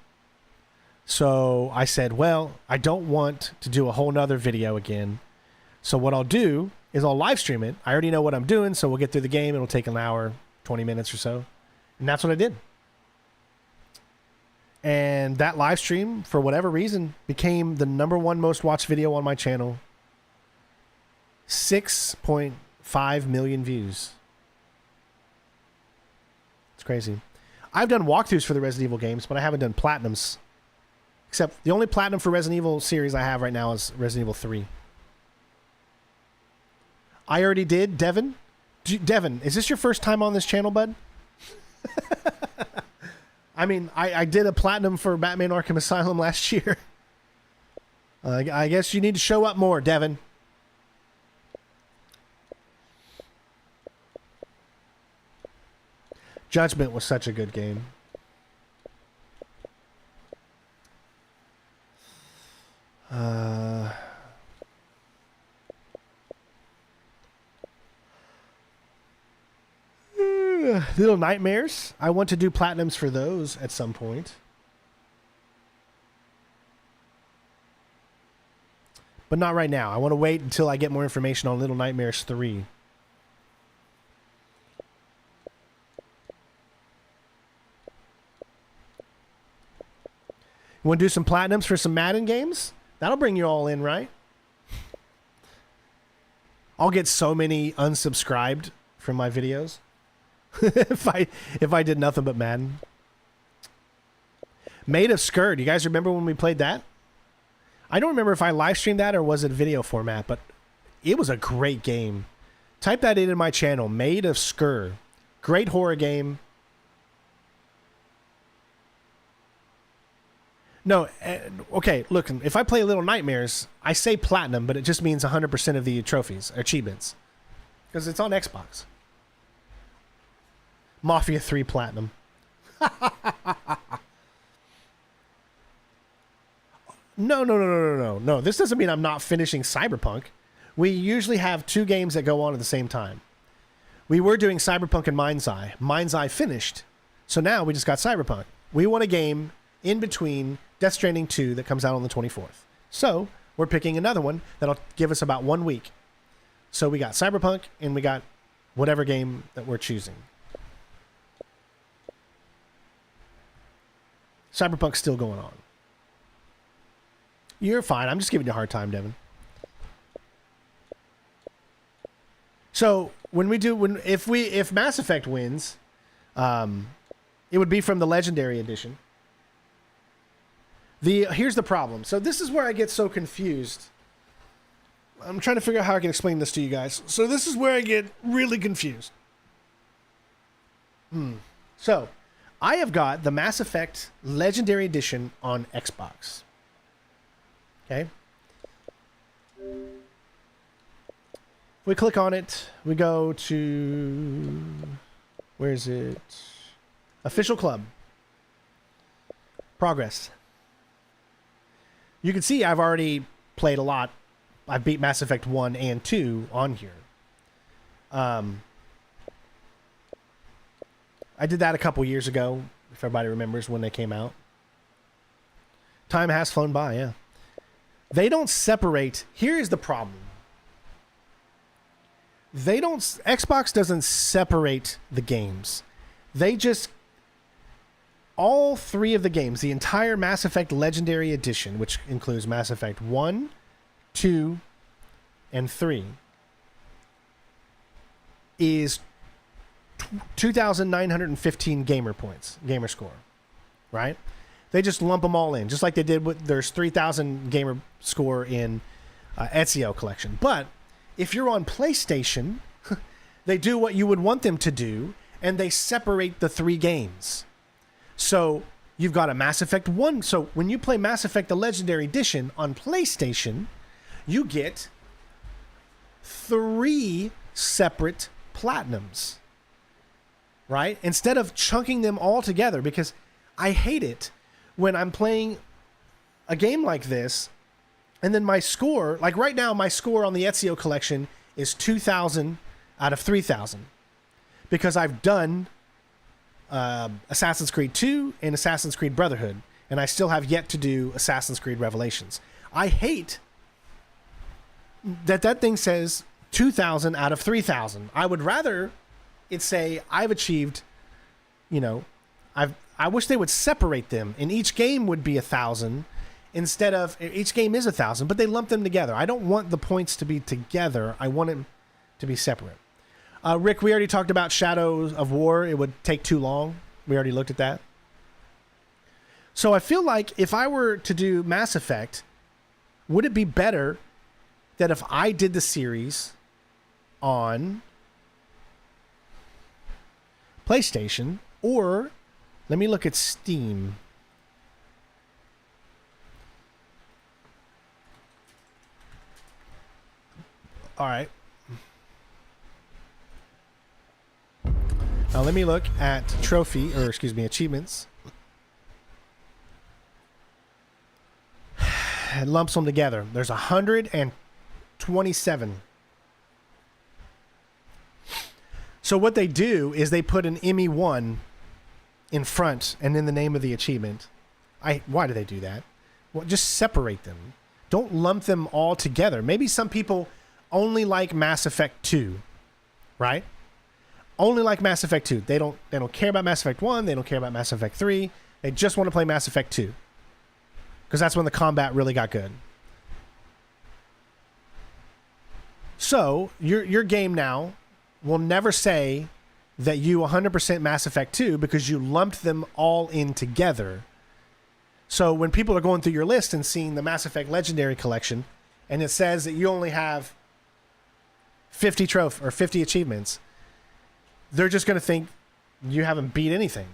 [SPEAKER 1] So I said, well, I don't want to do a whole nother video again. So what I'll do is I'll live stream it. I already know what I'm doing, so we'll get through the game. It'll take an hour, 20 minutes or so. And that's what I did. And that live stream, for whatever reason, became the number one most watched video on my channel. 6.5 million views. It's crazy. I've done walkthroughs for the Resident Evil games, but I haven't done platinums. Except the only platinum for Resident Evil series I have right now is Resident Evil 3. I already did. Devin? Devin, is this your first time on this channel, bud? I mean, I did a platinum for Batman Arkham Asylum last year. I guess you need to show up more, Devin. Judgment was such a good game. Little Nightmares. I want to do platinums for those at some point. But not right now. I want to wait until I get more information on Little Nightmares 3. You want to do some platinums for some Madden games? That'll bring you all in, right? I'll get so many unsubscribed from my videos. if I did nothing but Madden. Made of Skirt. You guys remember when we played that? I don't remember if I live streamed that or was it video format, but it was a great game. Type that in my channel. Made of Skirt. Great horror game. No, okay, look, if I play Little Nightmares, I say platinum, but it just means 100% of the trophies, achievements. Because it's on Xbox. Mafia 3 Platinum. No. This doesn't mean I'm not finishing Cyberpunk. We usually have 2 games that go on at the same time. We were doing Cyberpunk and Mind's Eye. Mind's Eye finished. So now we just got Cyberpunk. We want a game in between Death Stranding 2 that comes out on the 24th. So we're picking another one that'll give us about 1 week. So we got Cyberpunk and we got whatever game that we're choosing. Cyberpunk's still going on. You're fine. I'm just giving you a hard time, Devin. So if Mass Effect wins, it would be from the Legendary Edition. Here's the problem. So this is where I get so confused. I'm trying to figure out how I can explain this to you guys. So this is where I get really confused. So I have got the Mass Effect Legendary Edition on Xbox. Okay. If we click on it, we go to, where is it? Official Club. Progress. You can see I've already played a lot. I beat Mass Effect 1 and 2 on here. I did that a couple years ago, if everybody remembers when they came out. Time has flown by, yeah. They don't separate. Here is the problem. Xbox doesn't separate the games. They just, all three of the games, the entire Mass Effect Legendary Edition, which includes Mass Effect 1, 2, and 3, is 2,915 gamer points, gamer score, right? They just lump them all in, just like they did with, there's 3,000 gamer score in Ezio Collection. But if you're on PlayStation, they do what you would want them to do, and they separate the three games. So you've got a Mass Effect 1. So when you play Mass Effect the Legendary Edition on PlayStation, you get 3 separate platinums, right? Instead of chunking them all together, because I hate it when I'm playing a game like this and then my score, like right now, my score on the Ezio Collection is 2,000 out of 3,000 because I've done Assassin's Creed 2 and Assassin's Creed Brotherhood, and I still have yet to do Assassin's Creed Revelations. I hate that thing says 2,000 out of 3,000. I would rather it say I've achieved, I wish they would separate them, and each game would be 1,000 instead of, each game is 1,000, but they lump them together. I don't want the points to be together. I want them to be separate. Rick, we already talked about Shadows of War. It would take too long. We already looked at that. So I feel like if I were to do Mass Effect, would it be better that if I did the series on PlayStation, or let me look at Steam. All right. Now let me look at achievements. It lumps them together. There's 127. So what they do is they put an ME1 in front and in the name of the achievement. Why do they do that? Well, just separate them. Don't lump them all together. Maybe some people only like Mass Effect 2, right? Only like Mass Effect 2. They don't care about Mass Effect 1. They don't care about Mass Effect 3. They just want to play Mass Effect 2. Because that's when the combat really got good. So, your game now will never say that you 100% Mass Effect 2 because you lumped them all in together. So, when people are going through your list and seeing the Mass Effect Legendary Collection, and it says that you only have 50 or 50 achievements, they're just going to think you haven't beat anything.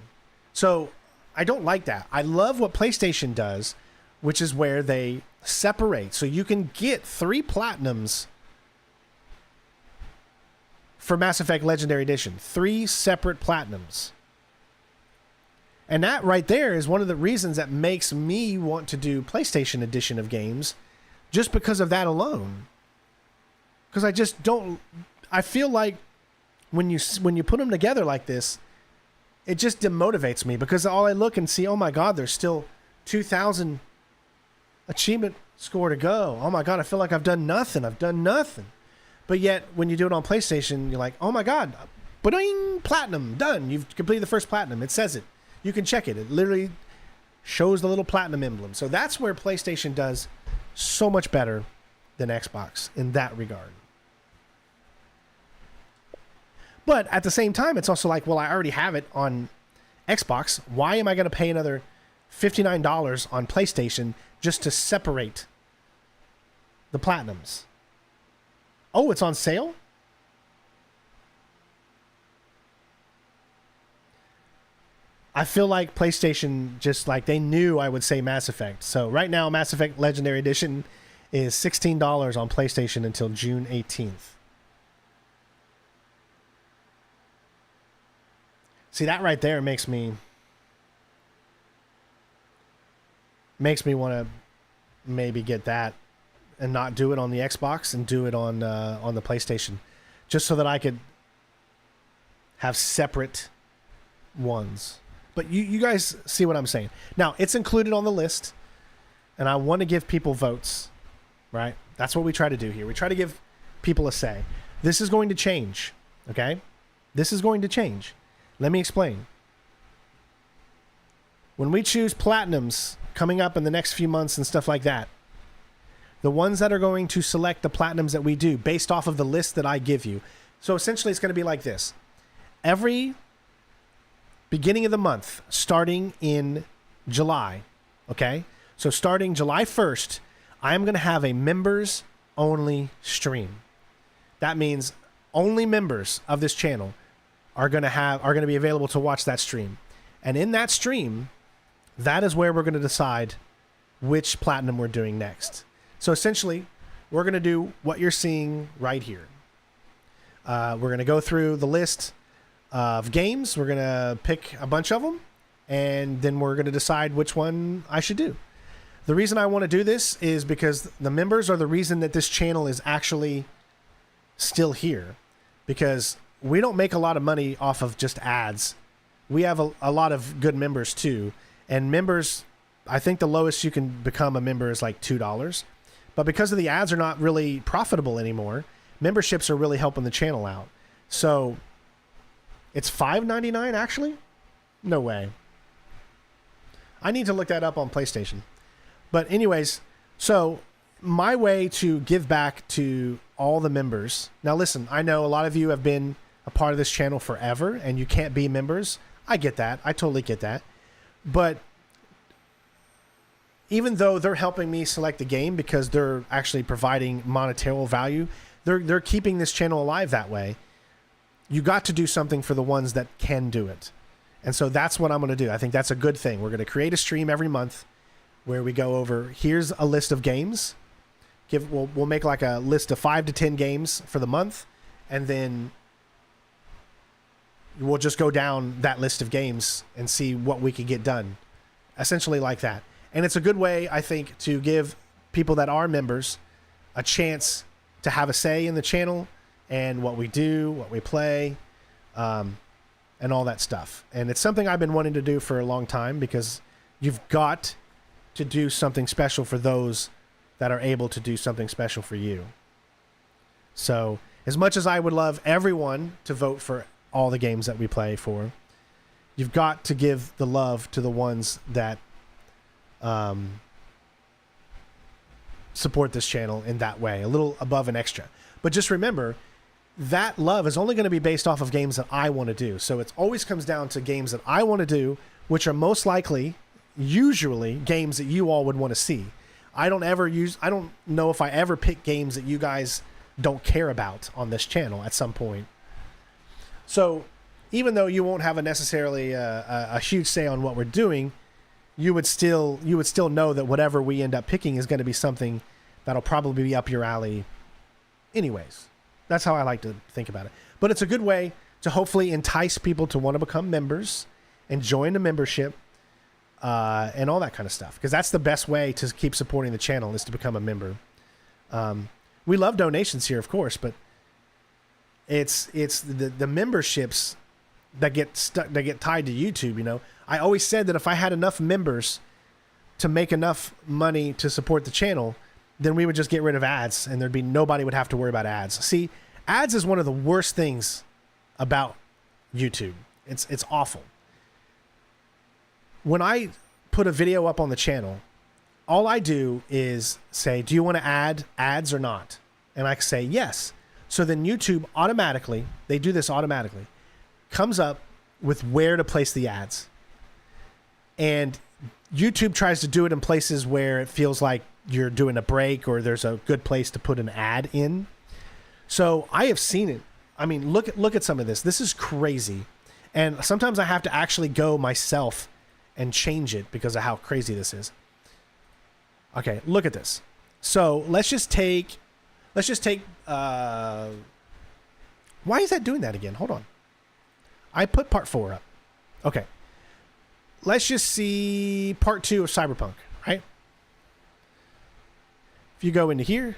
[SPEAKER 1] So I don't like that. I love what PlayStation does, which is where they separate. So you can get 3 platinums for Mass Effect Legendary Edition. 3 separate platinums. And that right there is one of the reasons that makes me want to do PlayStation Edition of games, just because of that alone. Because I just don't... I feel like when you put them together like this, it just demotivates me, because all I look and see, oh my God, there's still 2,000 achievement score to go. Oh my God, I feel like I've done nothing. But yet, when you do it on PlayStation, you're like, oh my God, ba-ding, platinum, done. You've completed the first platinum. It says it. You can check it. It literally shows the little platinum emblem. So that's where PlayStation does so much better than Xbox in that regard. But at the same time, it's also like, well, I already have it on Xbox. Why am I going to pay another $59 on PlayStation just to separate the platinums? Oh, it's on sale? I feel like PlayStation just like they knew I would say Mass Effect. So right now, Mass Effect Legendary Edition is $16 on PlayStation until June 18th. See, that right there makes me want to maybe get that and not do it on the Xbox and do it on the PlayStation, just so that I could have separate ones. But you guys see what I'm saying. Now, it's included on the list, and I want to give people votes, right? That's what we try to do here. We try to give people a say. This is going to change, okay? This is going to change. Let me explain. When we choose platinums coming up in the next few months and stuff like that, the ones that are going to select the platinums that we do based off of the list that I give you. So essentially it's going to be like this. Every beginning of the month, starting in July, okay? So starting July 1st, I am going to have a members only stream. That means only members of this channel are going to be available to watch that stream. And in that stream, that is where we're going to decide which platinum we're doing next. So essentially, we're going to do what you're seeing right here. We're going to go through the list of games. We're going to pick a bunch of them, and then we're going to decide which one I should do. The reason I want to do this is because the members are the reason that this channel is actually still here, because we don't make a lot of money off of just ads. We have a lot of good members too. And members, I think the lowest you can become a member is like $2. But because of the ads are not really profitable anymore, memberships are really helping the channel out. So it's $5.99 actually? No way. I need to look that up on PlayStation. But anyways, so my way to give back to all the members. Now listen, I know a lot of you have been a part of this channel forever and you can't be members. I get that. I totally get that. But even though they're helping me select the game because they're actually providing monetary value, they're keeping this channel alive that way. You got to do something for the ones that can do it. And so that's what I'm going to do. I think that's a good thing. We're going to create a stream every month where we go over, here's a list of games. We'll make like a list of 5 to 10 games for the month, and then we'll just go down that list of games and see what we can get done. Essentially like that. And it's a good way, I think, to give people that are members a chance to have a say in the channel and what we do, what we play, and all that stuff. And it's something I've been wanting to do for a long time, because you've got to do something special for those that are able to do something special for you. So as much as I would love everyone to vote for all the games that we play for, you've got to give the love to the ones that support this channel in that way, a little above and extra. But just remember, that love is only going to be based off of games that I want to do. So it always comes down to games that I want to do, which are most likely, usually, games that you all would want to see. I don't know if I ever pick games that you guys don't care about on this channel at some point. So even though you won't have necessarily a huge say on what we're doing, you would still know that whatever we end up picking is going to be something that'll probably be up your alley anyways. That's how I like to think about it. But it's a good way to hopefully entice people to want to become members and join the membership and all that kind of stuff. Because that's the best way to keep supporting the channel, is to become a member. We love donations here, of course, but it's the memberships that get tied to YouTube. You know, I always said that if I had enough members to make enough money to support the channel, then we would just get rid of ads, and nobody would have to worry about ads. See, ads is one of the worst things about YouTube. It's awful. When I put a video up on the channel, all I do is say, do you want to add ads or not? And I say yes. So then YouTube automatically, they do this automatically, comes up with where to place the ads. And YouTube tries to do it in places where it feels like you're doing a break or there's a good place to put an ad in. So I have seen it. I mean, look at some of this. This is crazy. And sometimes I have to actually go myself and change it because of how crazy this is. Okay, look at this. So let's just take, why is that doing that again? Hold on. I put part 4 up. Okay. Let's just see part 2 of Cyberpunk, right? If you go into here,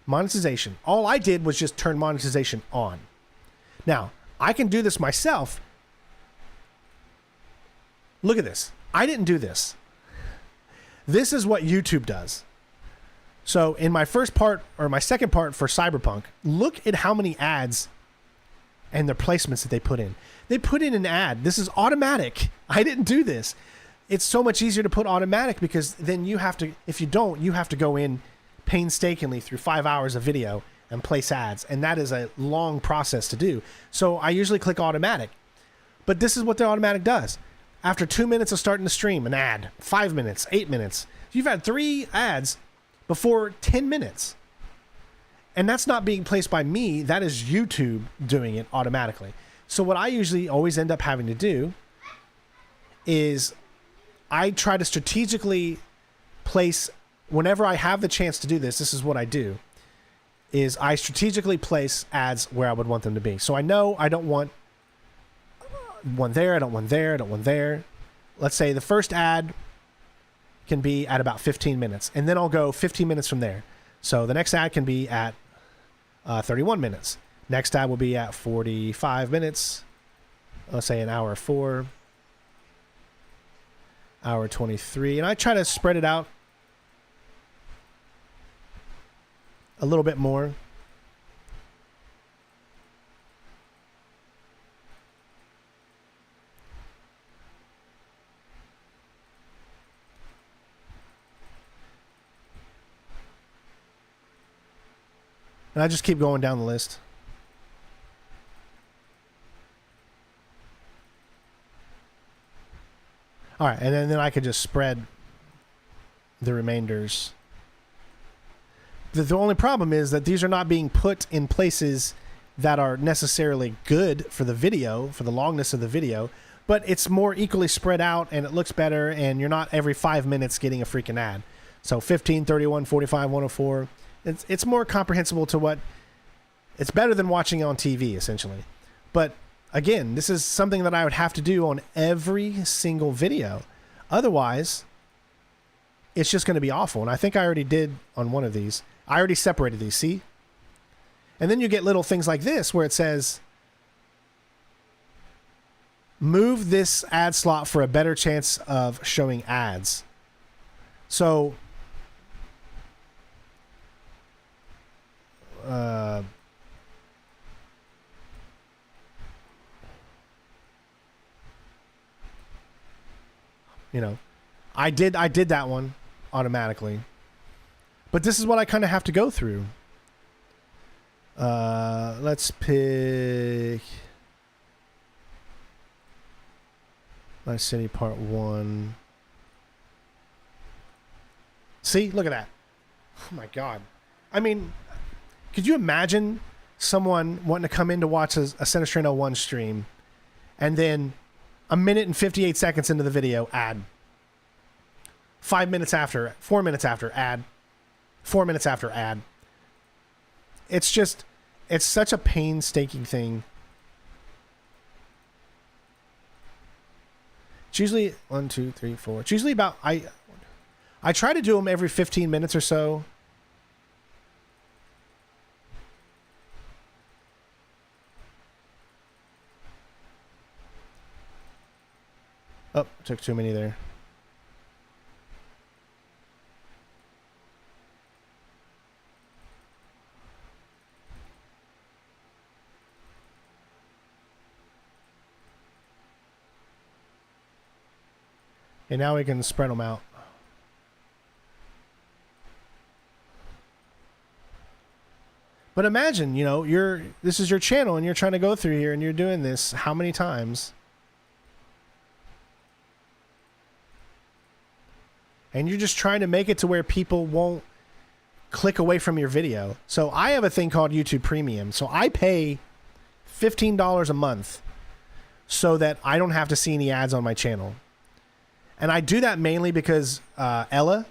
[SPEAKER 1] monetization. All I did was just turn monetization on. Now, I can do this myself. Look at this. I didn't do this. This is what YouTube does. So in my first part, or my second part for Cyberpunk, look at how many ads and their placements that they put in. They put in an ad. This is automatic. I didn't do this. It's so much easier to put automatic because then you have to, if you don't, you have to go in painstakingly through 5 hours of video and place ads. And that is a long process to do. So I usually click automatic. But this is what the automatic does. After 2 minutes of starting the stream, an ad. 5 minutes, 8 minutes. You've had 3 ads before 10 minutes. And that's not being placed by me. That is YouTube doing it automatically. So what I usually always end up having to do is I try to strategically place, whenever I have the chance to do this, this is what I do, is I strategically place ads where I would want them to be. So I know I don't want one there, I don't want there, I don't want there. Let's say the first ad can be at about 15 minutes, and then I'll go 15 minutes from there. So the next ad can be at 31 minutes. Next ad will be at 45 minutes. Let's say an hour 4, hour 23. And I try to spread it out a little bit more. And I just keep going down the list. All right, and then I could just spread the remainders. The only problem is that these are not being put in places that are necessarily good for the video, for the longness of the video, but it's more equally spread out and it looks better, and you're not every 5 minutes getting a freaking ad. So 15, 31, 45, 104. It's more comprehensible to what... It's better than watching on TV, essentially. But again, this is something that I would have to do on every single video. Otherwise, it's just going to be awful. And I think I already did on one of these. I already separated these, see? And then you get little things like this where it says, move this ad slot for a better chance of showing ads. So... you know, I did that one automatically, but this is what I kind of have to go through. Let's pick My City Part 1. See, look at that. Oh my God. I mean, could you imagine someone wanting to come in to watch a Sinistro 01 stream and then a minute and 58 seconds into the video, ad. 5 minutes after, 4 minutes after, ad. 4 minutes after, ad. It's just, it's such a painstaking thing. It's usually 1, 2, 3, 4. It's usually about, I try to do them every 15 minutes or so. Oh, took too many there. And now we can spread them out. But imagine, you know, this is your channel and you're trying to go through here and you're doing this how many times? And you're just trying to make it to where people won't click away from your video. So I have a thing called YouTube Premium. So I pay $15 a month so that I don't have to see any ads on my channel. And I do that mainly because Ella,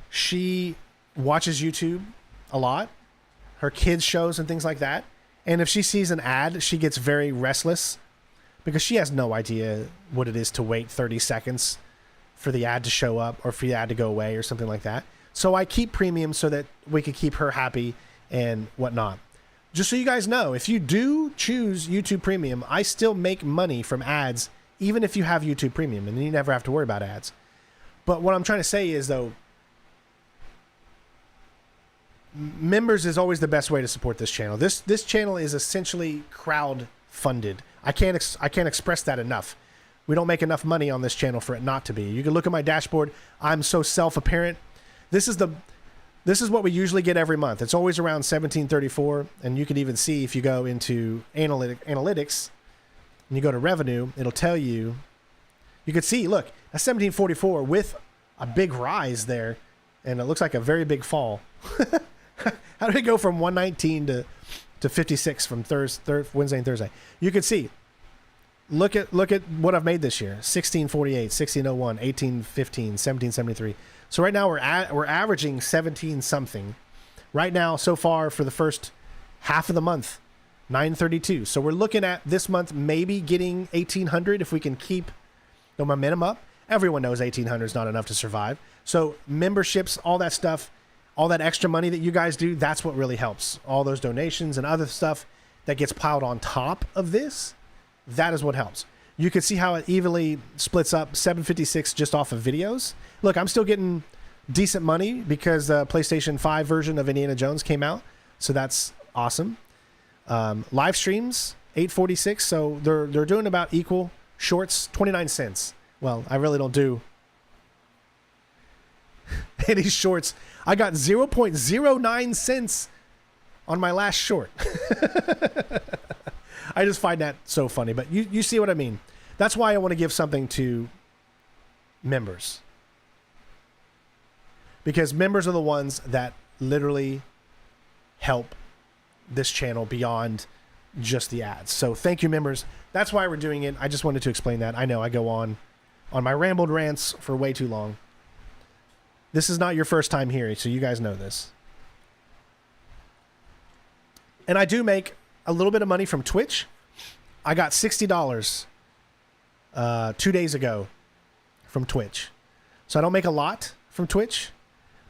[SPEAKER 1] she watches YouTube a lot, her kids' shows and things like that. And if she sees an ad, she gets very restless because she has no idea what it is to wait 30 seconds for the ad to show up or for the ad to go away or something like that. So I keep premium so that we can keep her happy and whatnot. Just so you guys know, if you do choose YouTube Premium, I still make money from ads, even if you have YouTube Premium, and you never have to worry about ads. But what I'm trying to say is, though, members is always the best way to support this channel. This channel is essentially crowd funded. I can't express that enough. We don't make enough money on this channel for it not to be. You can look at my dashboard. I'm so self-apparent. This is what we usually get every month. It's always around 1734, and you can even see if you go into analytics and you go to revenue, it'll tell you. You could see, look, that's 1744 with a big rise there, and it looks like a very big fall. How did it go from 119 to 56 from Wednesday and Thursday? You could see. Look at what I've made this year: 1648, 1601, 1815, 1773. So right now we're averaging 17 something. Right now, so far for the first half of the month, 932. So we're looking at this month maybe getting 1800 if we can keep the momentum up. Everyone knows 1800 is not enough to survive. So memberships, all that stuff, all that extra money that you guys do, that's what really helps. All those donations and other stuff that gets piled on top of this, that is what helps. You can see how it evenly splits up. 756 just off of videos. Look, I'm still getting decent money because the PlayStation 5 version of Indiana Jones came out. So that's awesome. Live streams, 846. So they're doing about equal. Shorts, 29 cents. Well, I really don't do any shorts. I got 0.09 cents on my last short. I just find that so funny, but you see what I mean. That's why I want to give something to members. Because members are the ones that literally help this channel beyond just the ads. So thank you, members. That's why we're doing it. I just wanted to explain that. I know I go on my rambled rants for way too long. This is not your first time here, so you guys know this. And I do make a little bit of money from Twitch. I got $60 2 days ago from Twitch. So I don't make a lot from Twitch,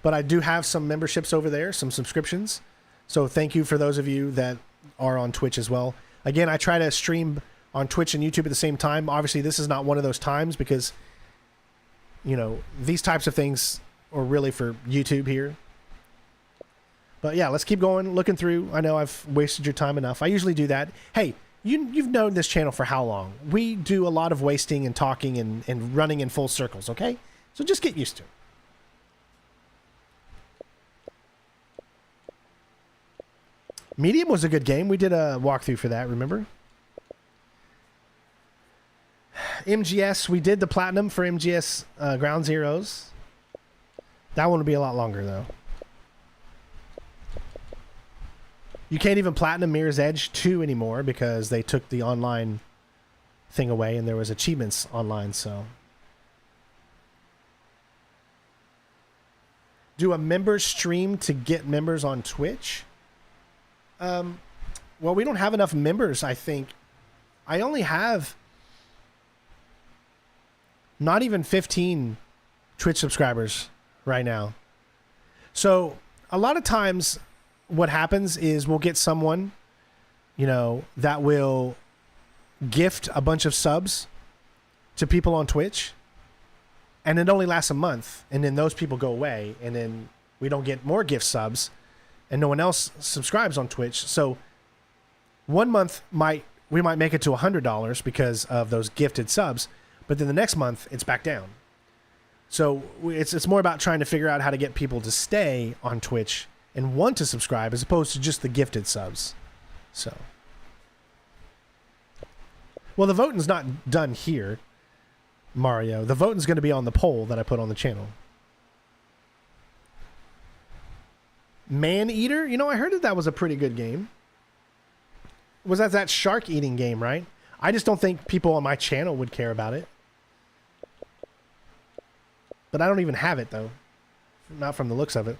[SPEAKER 1] but I do have some memberships over there, some subscriptions. So thank you for those of you that are on Twitch as well. Again, I try to stream on Twitch and YouTube at the same time. Obviously, this is not one of those times because, you know, these types of things are really for YouTube here. But yeah, let's keep going, looking through. I know I've wasted your time enough. I usually do that. Hey, you've known this channel for how long? We do a lot of wasting and talking and running in full circles, okay? So just get used to it. Medium was a good game. We did a walkthrough for that, remember? MGS, we did the platinum for MGS Ground Zeroes. That one will be a lot longer, though. You can't even platinum Mirror's Edge 2 anymore because they took the online thing away and there was achievements online, so. Do a member stream to get members on Twitch? Well, we don't have enough members, I think. I only have not even 15 Twitch subscribers right now. So a lot of times what happens is we'll get someone, you know, that will gift a bunch of subs to people on Twitch, and it only lasts a month, and then those people go away, and then we don't get more gift subs, and no one else subscribes on Twitch. So 1 month we might make it to $100 because of those gifted subs, but then the next month it's back down. So it's more about trying to figure out how to get people to stay on Twitch and want to subscribe as opposed to just the gifted subs. So, well, the voting's not done here, Mario. The voting's going to be on the poll that I put on the channel. Man Eater? You know, I heard that was a pretty good game. Was that shark eating game, right? I just don't think people on my channel would care about it. But I don't even have it, though. Not from the looks of it.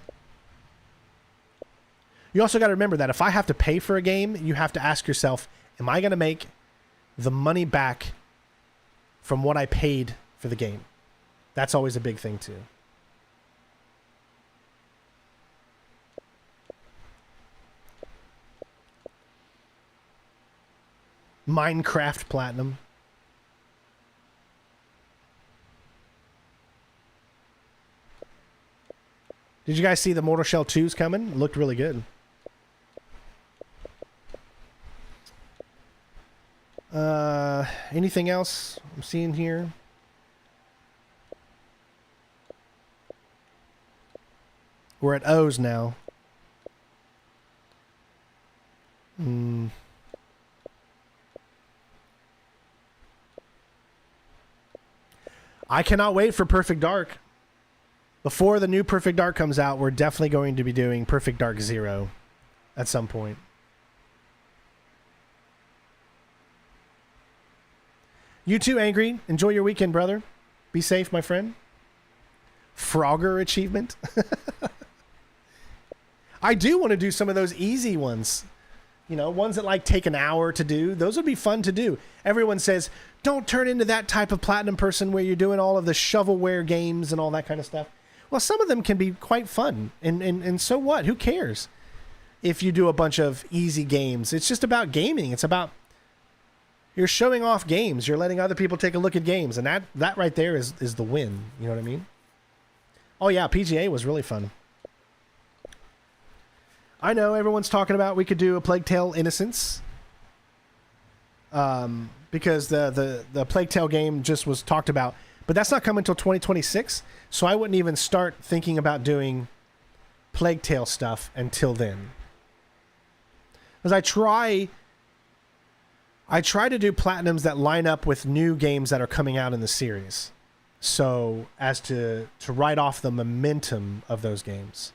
[SPEAKER 1] You also got to remember that if I have to pay for a game, you have to ask yourself, am I going to make the money back from what I paid for the game? That's always a big thing, too. Minecraft Platinum. Did you guys see the Mortal Shell 2's coming? It looked really good. Anything else I'm seeing here? We're at O's now. I cannot wait for Perfect Dark. Before the new Perfect Dark comes out, we're definitely going to be doing Perfect Dark 0 at some point. You too, Angry. Enjoy your weekend, brother. Be safe, my friend. Frogger achievement. I do want to do some of those easy ones. You know, ones that like take an hour to do. Those would be fun to do. Everyone says, don't turn into that type of platinum person where you're doing all of the shovelware games and all that kind of stuff. Well, some of them can be quite fun. And so what? Who cares if you do a bunch of easy games? It's just about gaming. It's about you're showing off games. You're letting other people take a look at games. And that right there is the win. You know what I mean? Oh, yeah. PGA was really fun. I know everyone's talking about we could do a Plague Tale Innocence. Because the Plague Tale game just was talked about. But that's not coming until 2026. So I wouldn't even start thinking about doing Plague Tale stuff until then. Because I try to do platinums that line up with new games that are coming out in the series. So as to write off the momentum of those games.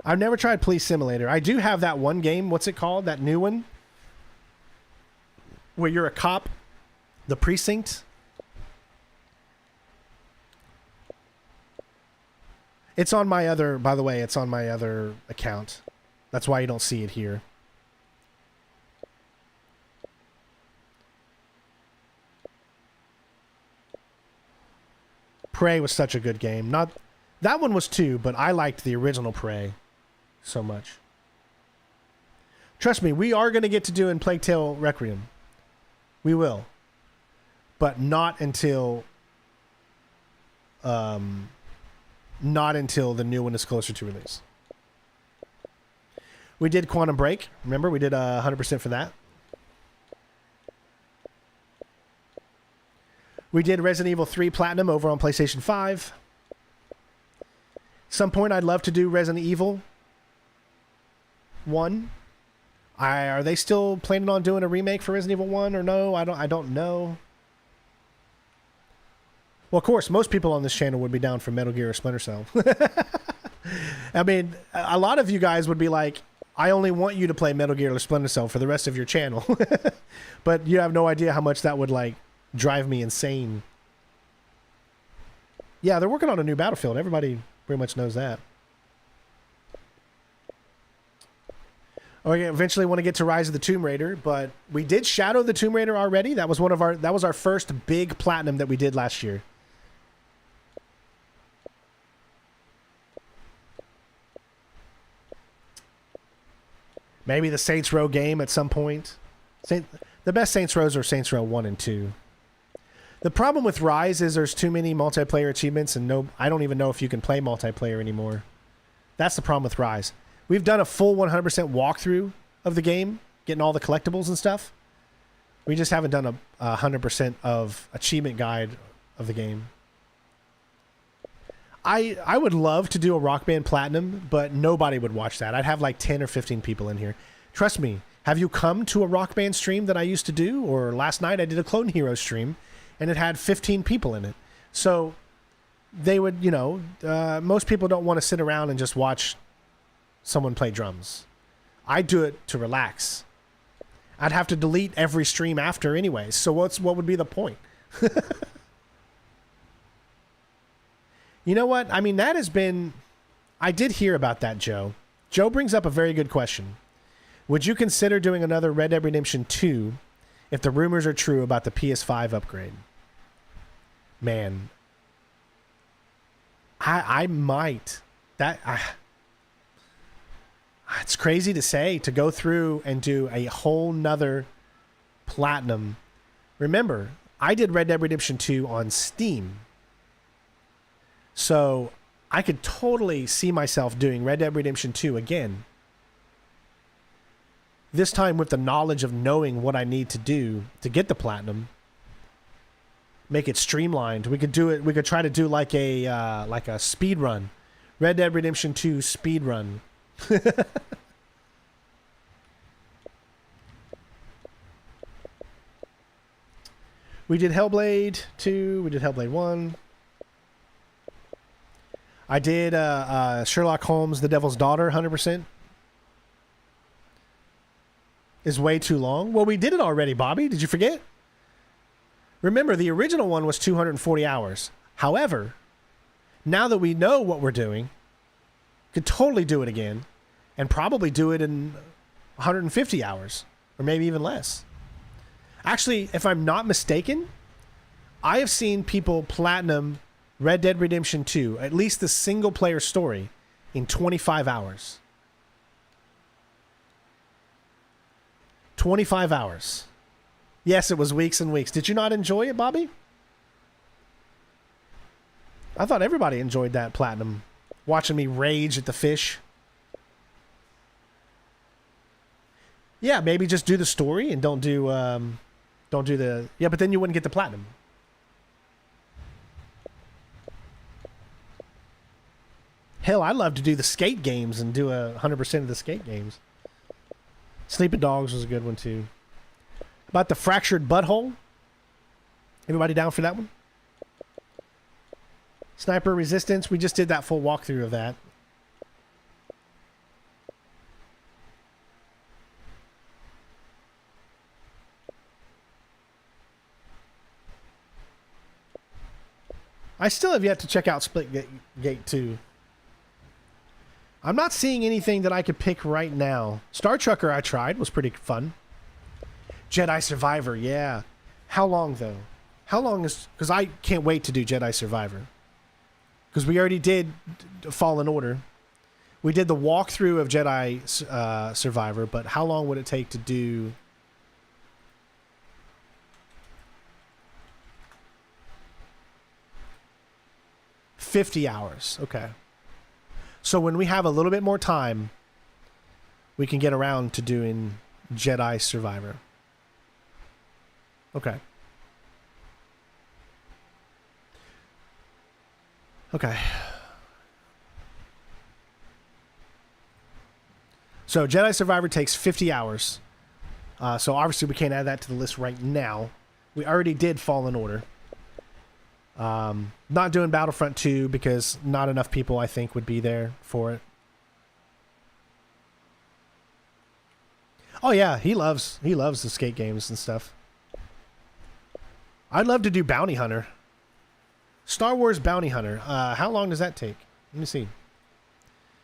[SPEAKER 1] I've never tried Police Simulator. I do have that one game. What's it called? That new one? Where you're a cop. The Precinct. It's on my other, by the way, it's on my other account. That's why you don't see it here. Prey was such a good game. Not that one was too, but I liked the original Prey so much. Trust me, we are going to get to doing Plague Tale Requiem. We will. But not until the new one is closer to release. We did Quantum Break. Remember, we did 100% for that. We did Resident Evil 3 Platinum over on PlayStation 5. Some point I'd love to do Resident Evil 1. Are they still planning on doing a remake for Resident Evil 1 or no? I don't know. Well, of course, most people on this channel would be down for Metal Gear or Splinter Cell. I mean, a lot of you guys would be like, I only want you to play Metal Gear or Splinter Cell for the rest of your channel. But you have no idea how much that would, like, drive me insane. Yeah, they're working on a new Battlefield. Everybody pretty much knows that. We eventually want to get to Rise of the Tomb Raider, but we did Shadow of the Tomb Raider already. That was our first big platinum that we did last year. Maybe the Saints Row game at some point. The best Saints Rows are Saints Row 1 and 2. The problem with Rise is there's too many multiplayer achievements, and I don't even know if you can play multiplayer anymore. That's the problem with Rise. We've done a full 100% walkthrough of the game, getting all the collectibles and stuff. We just haven't done a 100% of achievement guide of the game. I would love to do a Rock Band Platinum, but nobody would watch that. I'd have like 10 or 15 people in here. Trust me, have you come to a Rock Band stream that I used to do? Or last night I did a Clone Hero stream, and it had 15 people in it. So they would, most people don't want to sit around and just watch someone play drums. I do it to relax. I'd have to delete every stream after anyway. So what would be the point? You know what? I mean, that has been... I did hear about that, Joe. Joe brings up a very good question. Would you consider doing another Red Dead Redemption 2 if the rumors are true about the PS5 upgrade? Man. I might. It's crazy to say, to go through and do a whole nother platinum. Remember, I did Red Dead Redemption 2 on Steam. So I could totally see myself doing Red Dead Redemption 2 again. This time with the knowledge of knowing what I need to do to get the platinum. Make it streamlined. We could do it. We could try to do like a speed run. Red Dead Redemption 2 speed run. We did Hellblade 2. We did Hellblade 1. I did Sherlock Holmes, The Devil's Daughter, 100%. Is way too long. Well, we did it already, Bobby. Did you forget? Remember, the original one was 240 hours. However, now that we know what we're doing, could totally do it again and probably do it in 150 hours or maybe even less. Actually, if I'm not mistaken, I have seen people platinum Red Dead Redemption 2, at least the single player story, in 25 hours. 25 hours. Yes, it was weeks and weeks. Did you not enjoy it, Bobby? I thought everybody enjoyed that platinum. Watching me rage at the fish. Yeah, maybe just do the story and don't do the... Yeah, but then you wouldn't get the platinum. Hell, I'd love to do the skate games and do 100% of the skate games. Sleeping Dogs was a good one, too. About the fractured butthole? Everybody down for that one? Sniper Resistance, we just did that full walkthrough of that. I still have yet to check out Splitgate 2. I'm not seeing anything that I could pick right now. Star Trucker I tried, was pretty fun. Jedi Survivor, yeah. How long, though? How long is... Because I can't wait to do Jedi Survivor. Because we already did Fallen Order. We did the walkthrough of Jedi Survivor, but how long would it take to do... $50 hours. Okay. So when we have a little bit more time, we can get around to doing Jedi Survivor. Okay. Okay. So Jedi Survivor takes 50 hours. So obviously we can't add that to the list right now. We already did Fallen Order. Not doing Battlefront 2 because not enough people, I think, would be there for it. Oh yeah, he loves the skate games and stuff. I'd love to do Bounty Hunter. Star Wars Bounty Hunter. How long does that take? Let me see.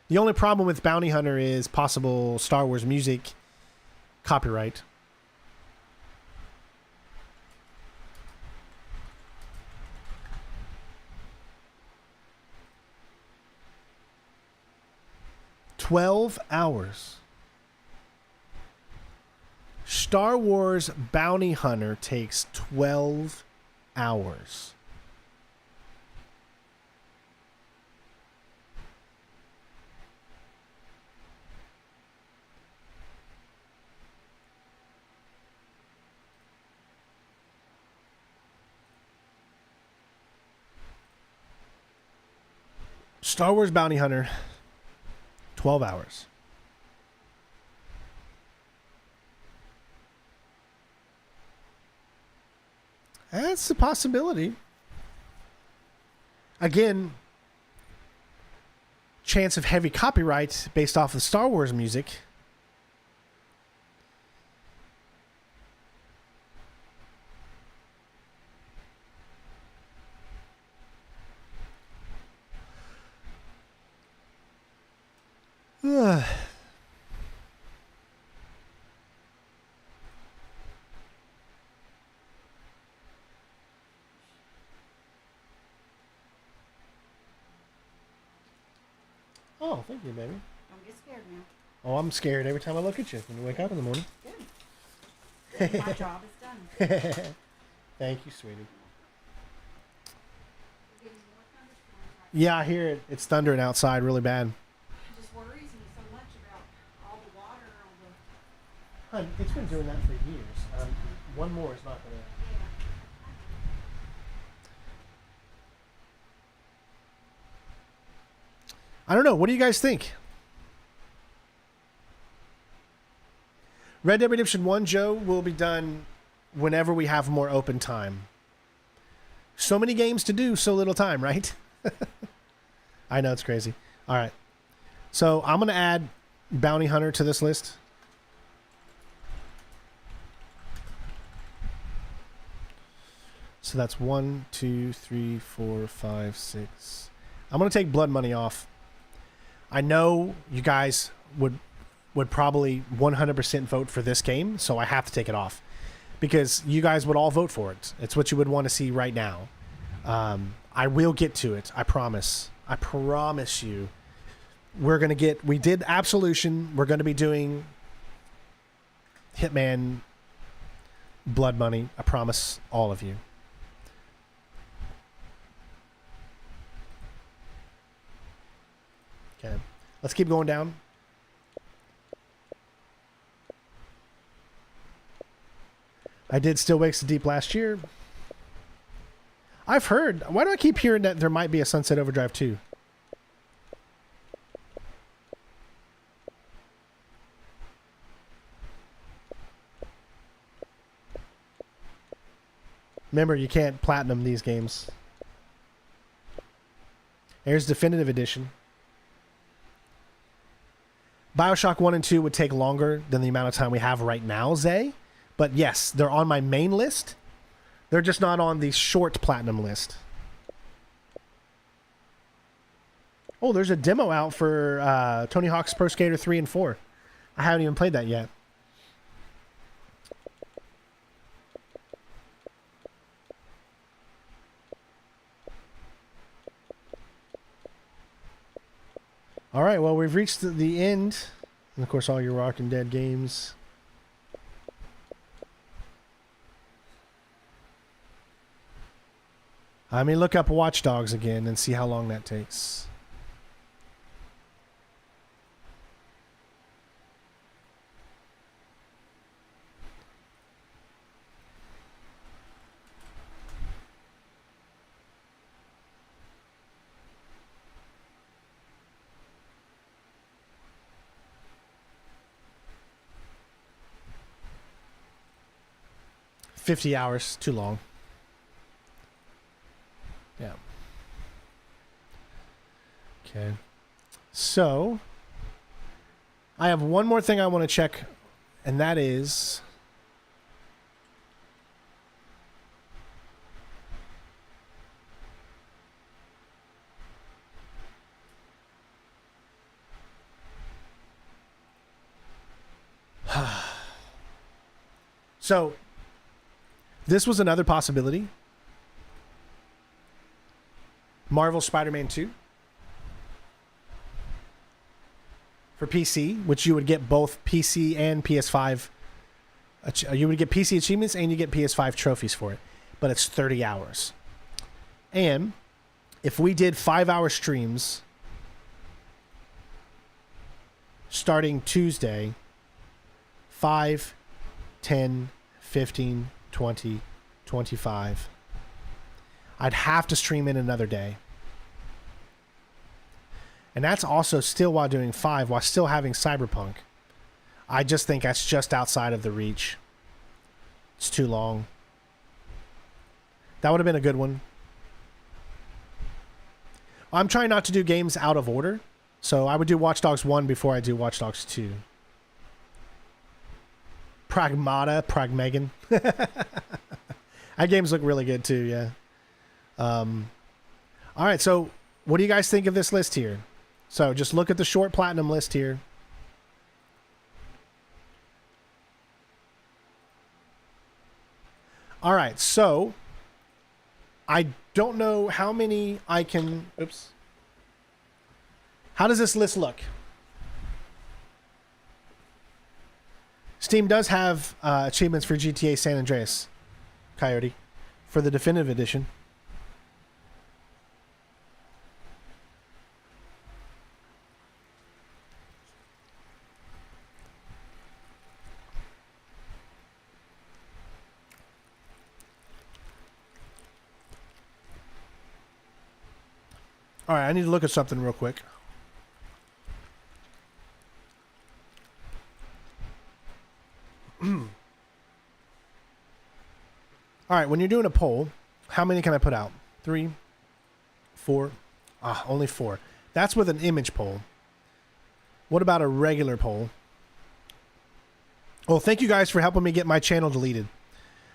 [SPEAKER 1] The only problem with Bounty Hunter is possible Star Wars music copyright. $12 hours. Star Wars Bounty Hunter takes 12 hours. Star Wars Bounty Hunter, 12 hours. That's a possibility. Again, chance of heavy copyright based off of Star Wars music. Oh, thank you, baby.
[SPEAKER 4] Don't get scared now.
[SPEAKER 1] Oh, I'm scared every time I look at you when you wake up in the morning.
[SPEAKER 4] Good. My job is done.
[SPEAKER 1] Thank you, sweetie. Yeah, I hear it. It's thundering outside really bad.
[SPEAKER 4] It just worries me so much about all the water, all the...
[SPEAKER 1] Hun, it's been doing that for years. One more is not going to... I don't know. What do you guys think? Red Dead Redemption 1, Joe, will be done whenever we have more open time. So many games to do, so little time, right? I know, it's crazy. All right. So I'm going to add Bounty Hunter to this list. So that's 1, 2, 3, 4, 5, 6. I'm going to take Blood Money off. I know you guys would probably 100% vote for this game, so I have to take it off because you guys would all vote for it. It's what you would want to see right now. I will get to it. I promise. I promise you. We did Absolution. We're going to be doing Hitman Blood Money. I promise all of you. Okay. Let's keep going down. I did Still Wakes the Deep last year. I've heard. Why do I keep hearing that there might be a Sunset Overdrive 2? Remember, you can't platinum these games. Here's Definitive Edition. BioShock 1 and 2 would take longer than the amount of time we have right now, Zay. But yes, they're on my main list. They're just not on the short platinum list. Oh, there's a demo out for Tony Hawk's Pro Skater 3 and 4. I haven't even played that yet. All right, well, we've reached the end. And, of course, all your Walking Dead games. I mean, look up Watch Dogs again and see how long that takes. $50 hours, too long. Yeah. Okay. So, I have one more thing I want to check, and that is... So, this was another possibility. Marvel Spider-Man 2 for PC, which you would get both PC and PS5. You would get PC achievements and you get PS5 trophies for it, but it's 30 hours. And if we did 5-hour streams starting Tuesday, 5, 10, 15, 20, 25, I'd have to stream in another day. And that's also still while doing 5, while still having Cyberpunk. I just think that's just outside of the reach. It's too long. That would have been a good one. I'm trying not to do games out of order. So I would do Watch Dogs 1 before I do Watch Dogs 2. Pragmegan. That games look really good too, yeah. All right, so what do you guys think of this list here? So just look at the short platinum list here. All right, so I don't know how many I can... Oops. How does this list look? Steam does have achievements for GTA San Andreas, Coyote, for the Definitive Edition. All right, I need to look at something real quick. All right, when you're doing a poll, how many can I put out? 3, 4, only 4. That's with an image poll. What about a regular poll? Well, thank you guys for helping me get my channel deleted.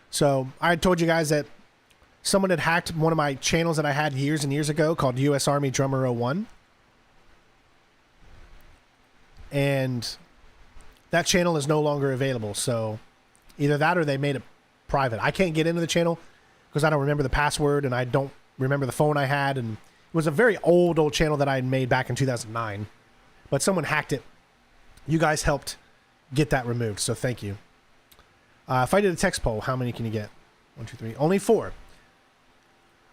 [SPEAKER 1] So I told you guys that someone had hacked one of my channels that I had years and years ago called U.S. Army Drummer 01. And that channel is no longer available. So either that or they made it private. I can't get into the channel because I don't remember the password and I don't remember the phone I had. And it was a very old channel that I had made back in 2009. But someone hacked it. You guys helped get that removed. So thank you. If I did a text poll, how many can you get? 1, 2, 3. Only 4.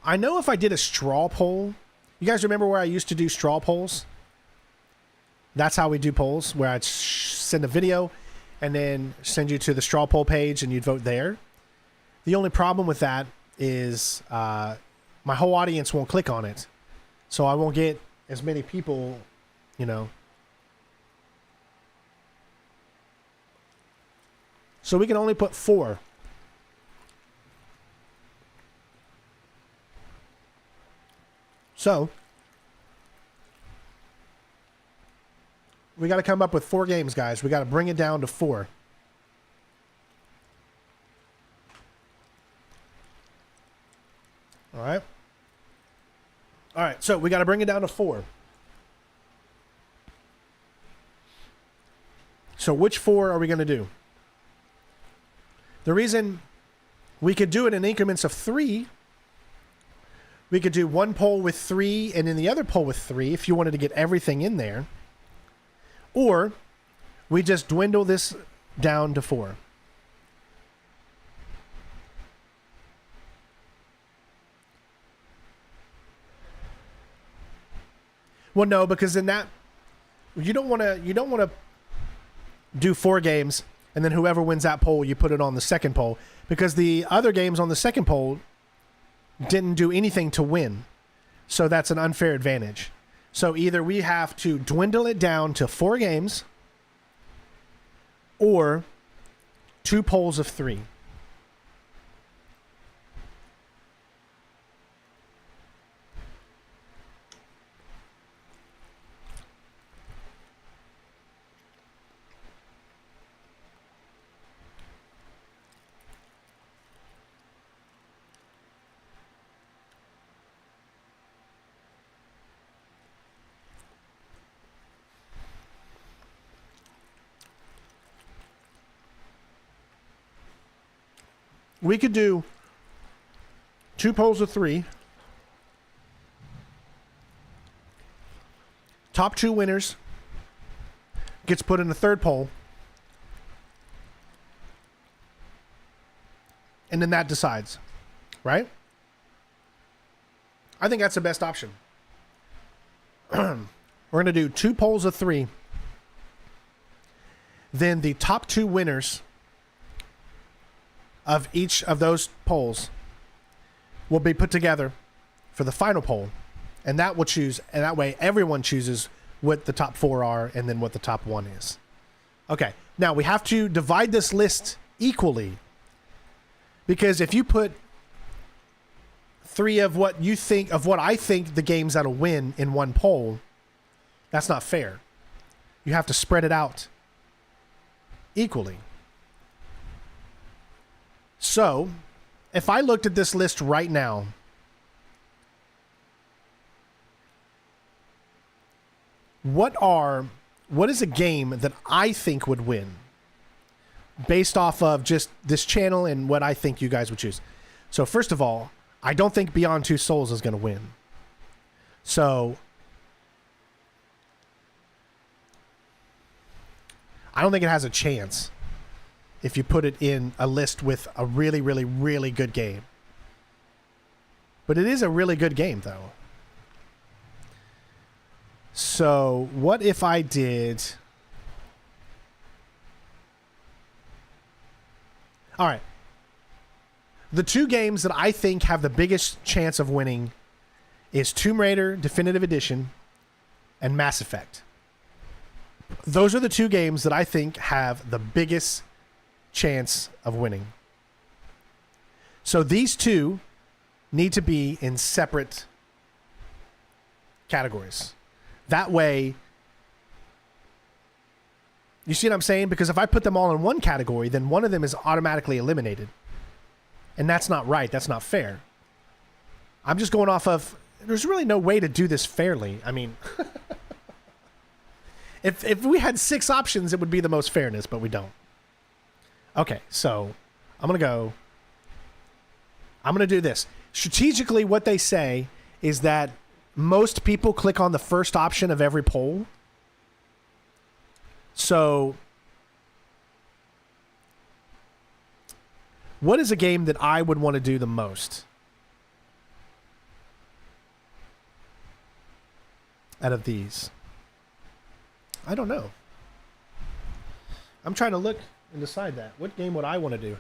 [SPEAKER 1] I know if I did a straw poll, you guys remember where I used to do straw polls? That's how we do polls, where I'd send a video and then send you to the straw poll page and you'd vote there. The only problem with that is my whole audience won't click on it. So I won't get as many people, you know. So we can only put 4. So we got to come up with 4 games, guys. We got to bring it down to 4. All right. All right. So we got to bring it down to 4. So which 4 are we going to do? The reason we could do it in increments of 3. We could do one poll with 3 and then the other poll with 3 if you wanted to get everything in there. Or we just dwindle this down to 4. Well, no, because in that you don't want to do 4 games and then whoever wins that poll, you put it on the second poll, because the other games on the second poll didn't do anything to win. So that's an unfair advantage. So either we have to dwindle it down to 4 games or 2 polls of 3. We could do 2 polls of 3. Top 2 winners gets put in the third poll. And then that decides. Right? I think that's the best option. We're going to do 2 polls of 3. Then the top 2 winners of each of those polls will be put together for the final poll, and that will choose, and that way everyone chooses what the top 4 are and then what the top 1 is. Okay, now we have to divide this list equally, because if you put 3 of what you think of what I think the games that'll win in one poll, that's not fair. You have to spread it out equally. So, if I looked at this list right now, what is a game that I think would win based off of just this channel and what I think you guys would choose. So first of all, I don't think Beyond Two Souls is going to win. So I don't think it has a chance if you put it in a list with a really, really, really good game. But it is a really good game, though. So what if I did... All right. The two games that I think have the biggest chance of winning is Tomb Raider Definitive Edition and Mass Effect. Those are the two games that I think have the biggest chance of winning. So these two need to be in separate categories. That way, you see what I'm saying? Because if I put them all in one category, then one of them is automatically eliminated. And that's not right. That's not fair. I'm just going off of, there's really no way to do this fairly. I mean, if we had 6 options, it would be the most fairness, but we don't. Okay, so I'm going to do this. Strategically, what they say is that most people click on the first option of every poll. So what is a game that I would want to do the most out of these? I don't know. I'm trying to look and decide that. What game would I want to do?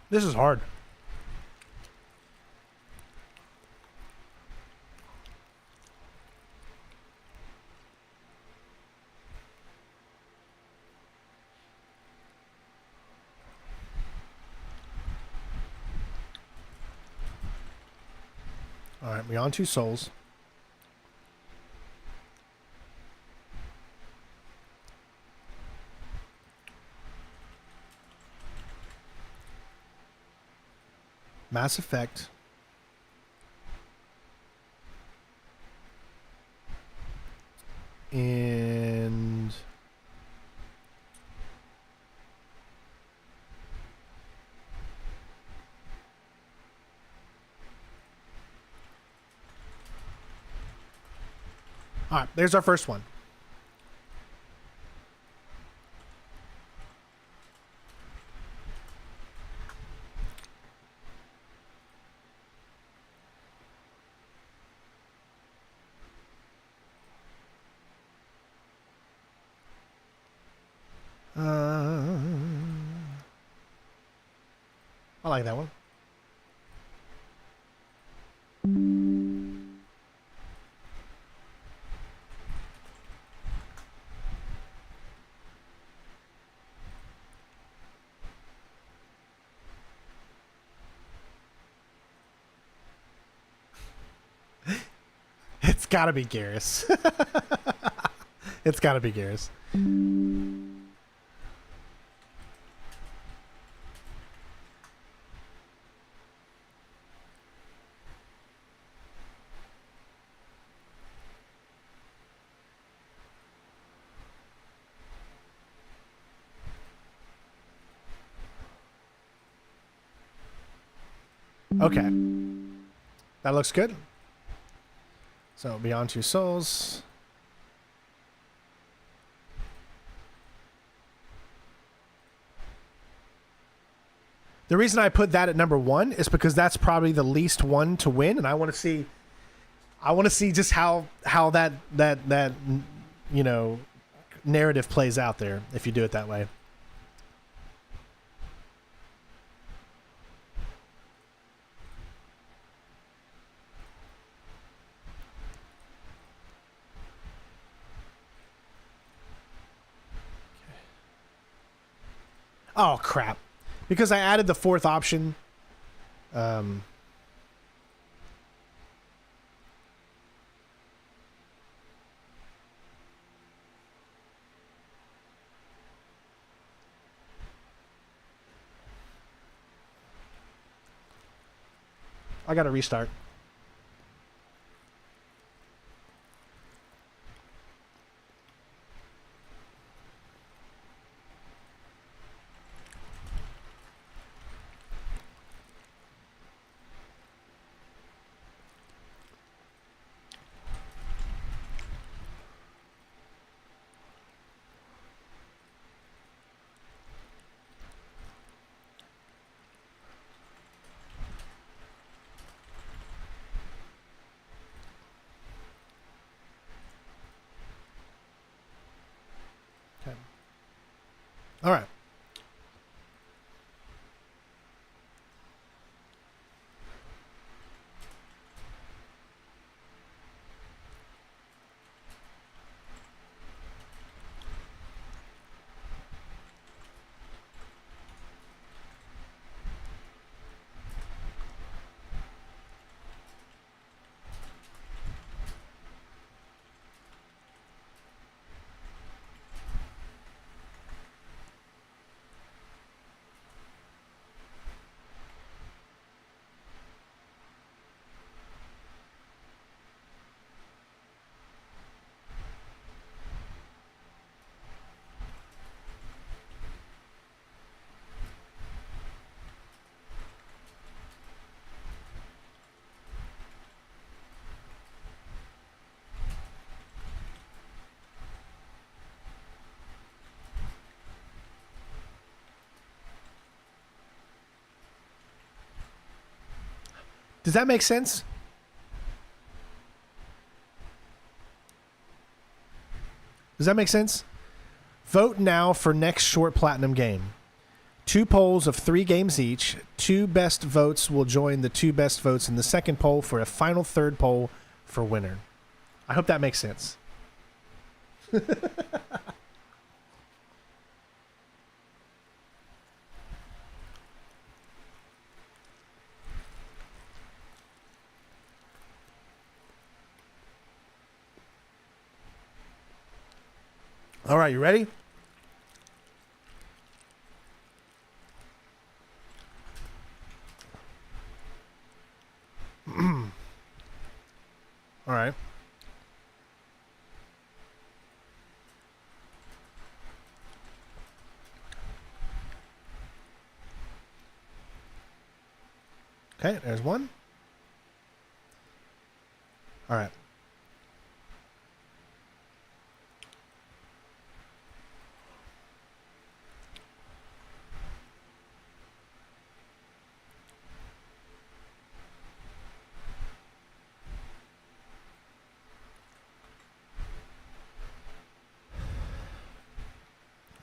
[SPEAKER 1] This is hard. All right, Beyond Two Souls. Mass Effect. And all right, there's our first one. I like that one. It's gotta be Garrus. It's gotta be Garrus. Okay. That looks good. So, Beyond Two Souls. The reason I put that at number 1 is because that's probably the least one to win, and I want to see just how that you know, narrative plays out there if you do it that way. Oh, crap. Because I added the 4th option. I got to restart. Okay. All right. Does that make sense? Does that make sense? Vote now for next short platinum game. 2 polls of 3 games each. 2 best votes will join the 2 best votes in the second poll for a final third poll for winner. I hope that makes sense. All right, you ready? All right. Okay, there's one. All right.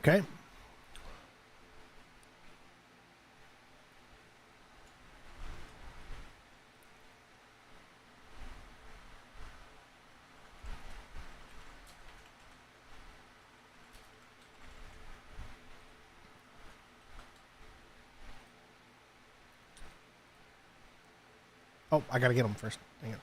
[SPEAKER 1] Okay. Oh, I gotta get them first. Hang on.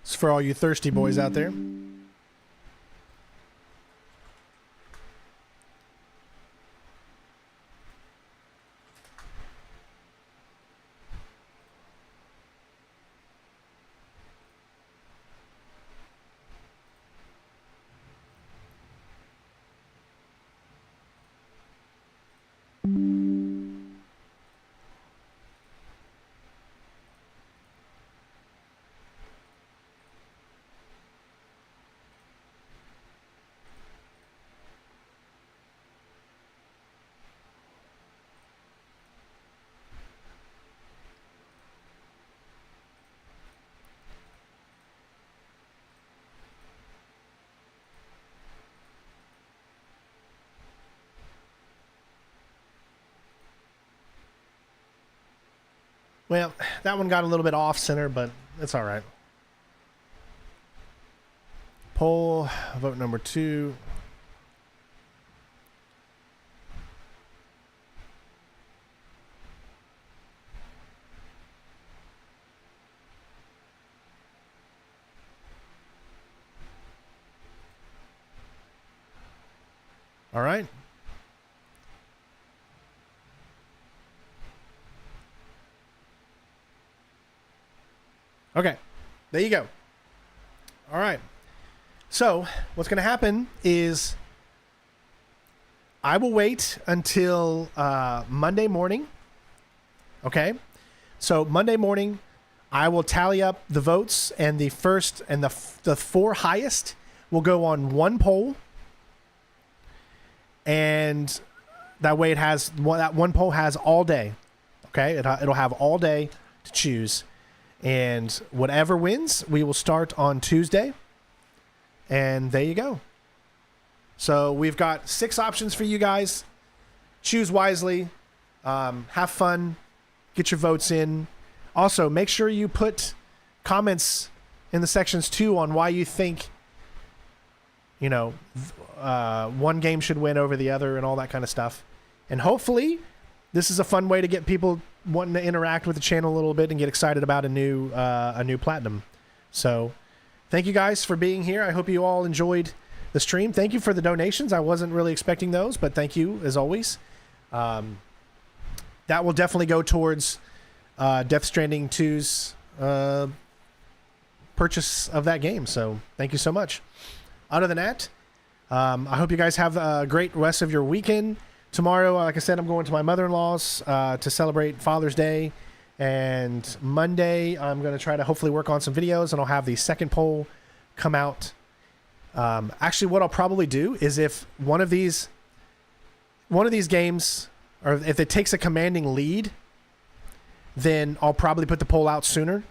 [SPEAKER 1] It's for all you thirsty boys out there. Well, that one got a little bit off center, but it's all right. Poll, vote number 2. All right. Okay. There you go. All right. So what's going to happen is I will wait until Monday morning. Okay. So Monday morning, I will tally up the votes, and the first and the 4 highest will go on one poll. And that way that one poll has all day. Okay. It'll have all day to choose. And whatever wins, we will start on Tuesday. And there you go. So we've got 6 options for you guys. Choose wisely. Have fun. Get your votes in. Also, make sure you put comments in the sections too on why you think, one game should win over the other and all that kind of stuff. And hopefully this is a fun way to get people wanting to interact with the channel a little bit and get excited about a new platinum. So thank you guys for being here. I hope you all enjoyed the stream. Thank you for the donations. I wasn't really expecting those, but thank you as always. That will definitely go towards Death Stranding 2's purchase of that game. So thank you so much. Other than that, I hope you guys have a great rest of your weekend. Tomorrow, like I said, I'm going to my mother-in-law's to celebrate Father's Day. And Monday, I'm going to try to hopefully work on some videos, and I'll have the second poll come out. Actually, what I'll probably do is if one of these games, or if it takes a commanding lead, then I'll probably put the poll out sooner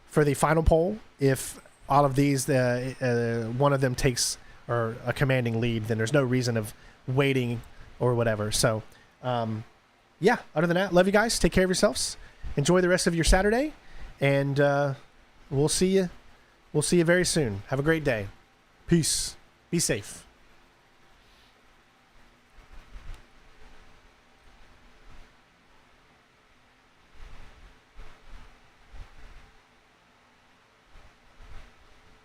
[SPEAKER 1] for the final poll. If all of these, one of them takes or a commanding lead, then there's no reason of waiting or whatever. So, yeah, other than that, love you guys. Take care of yourselves. Enjoy the rest of your Saturday, and we'll see you. We'll see you very soon. Have a great day. Peace. Be safe.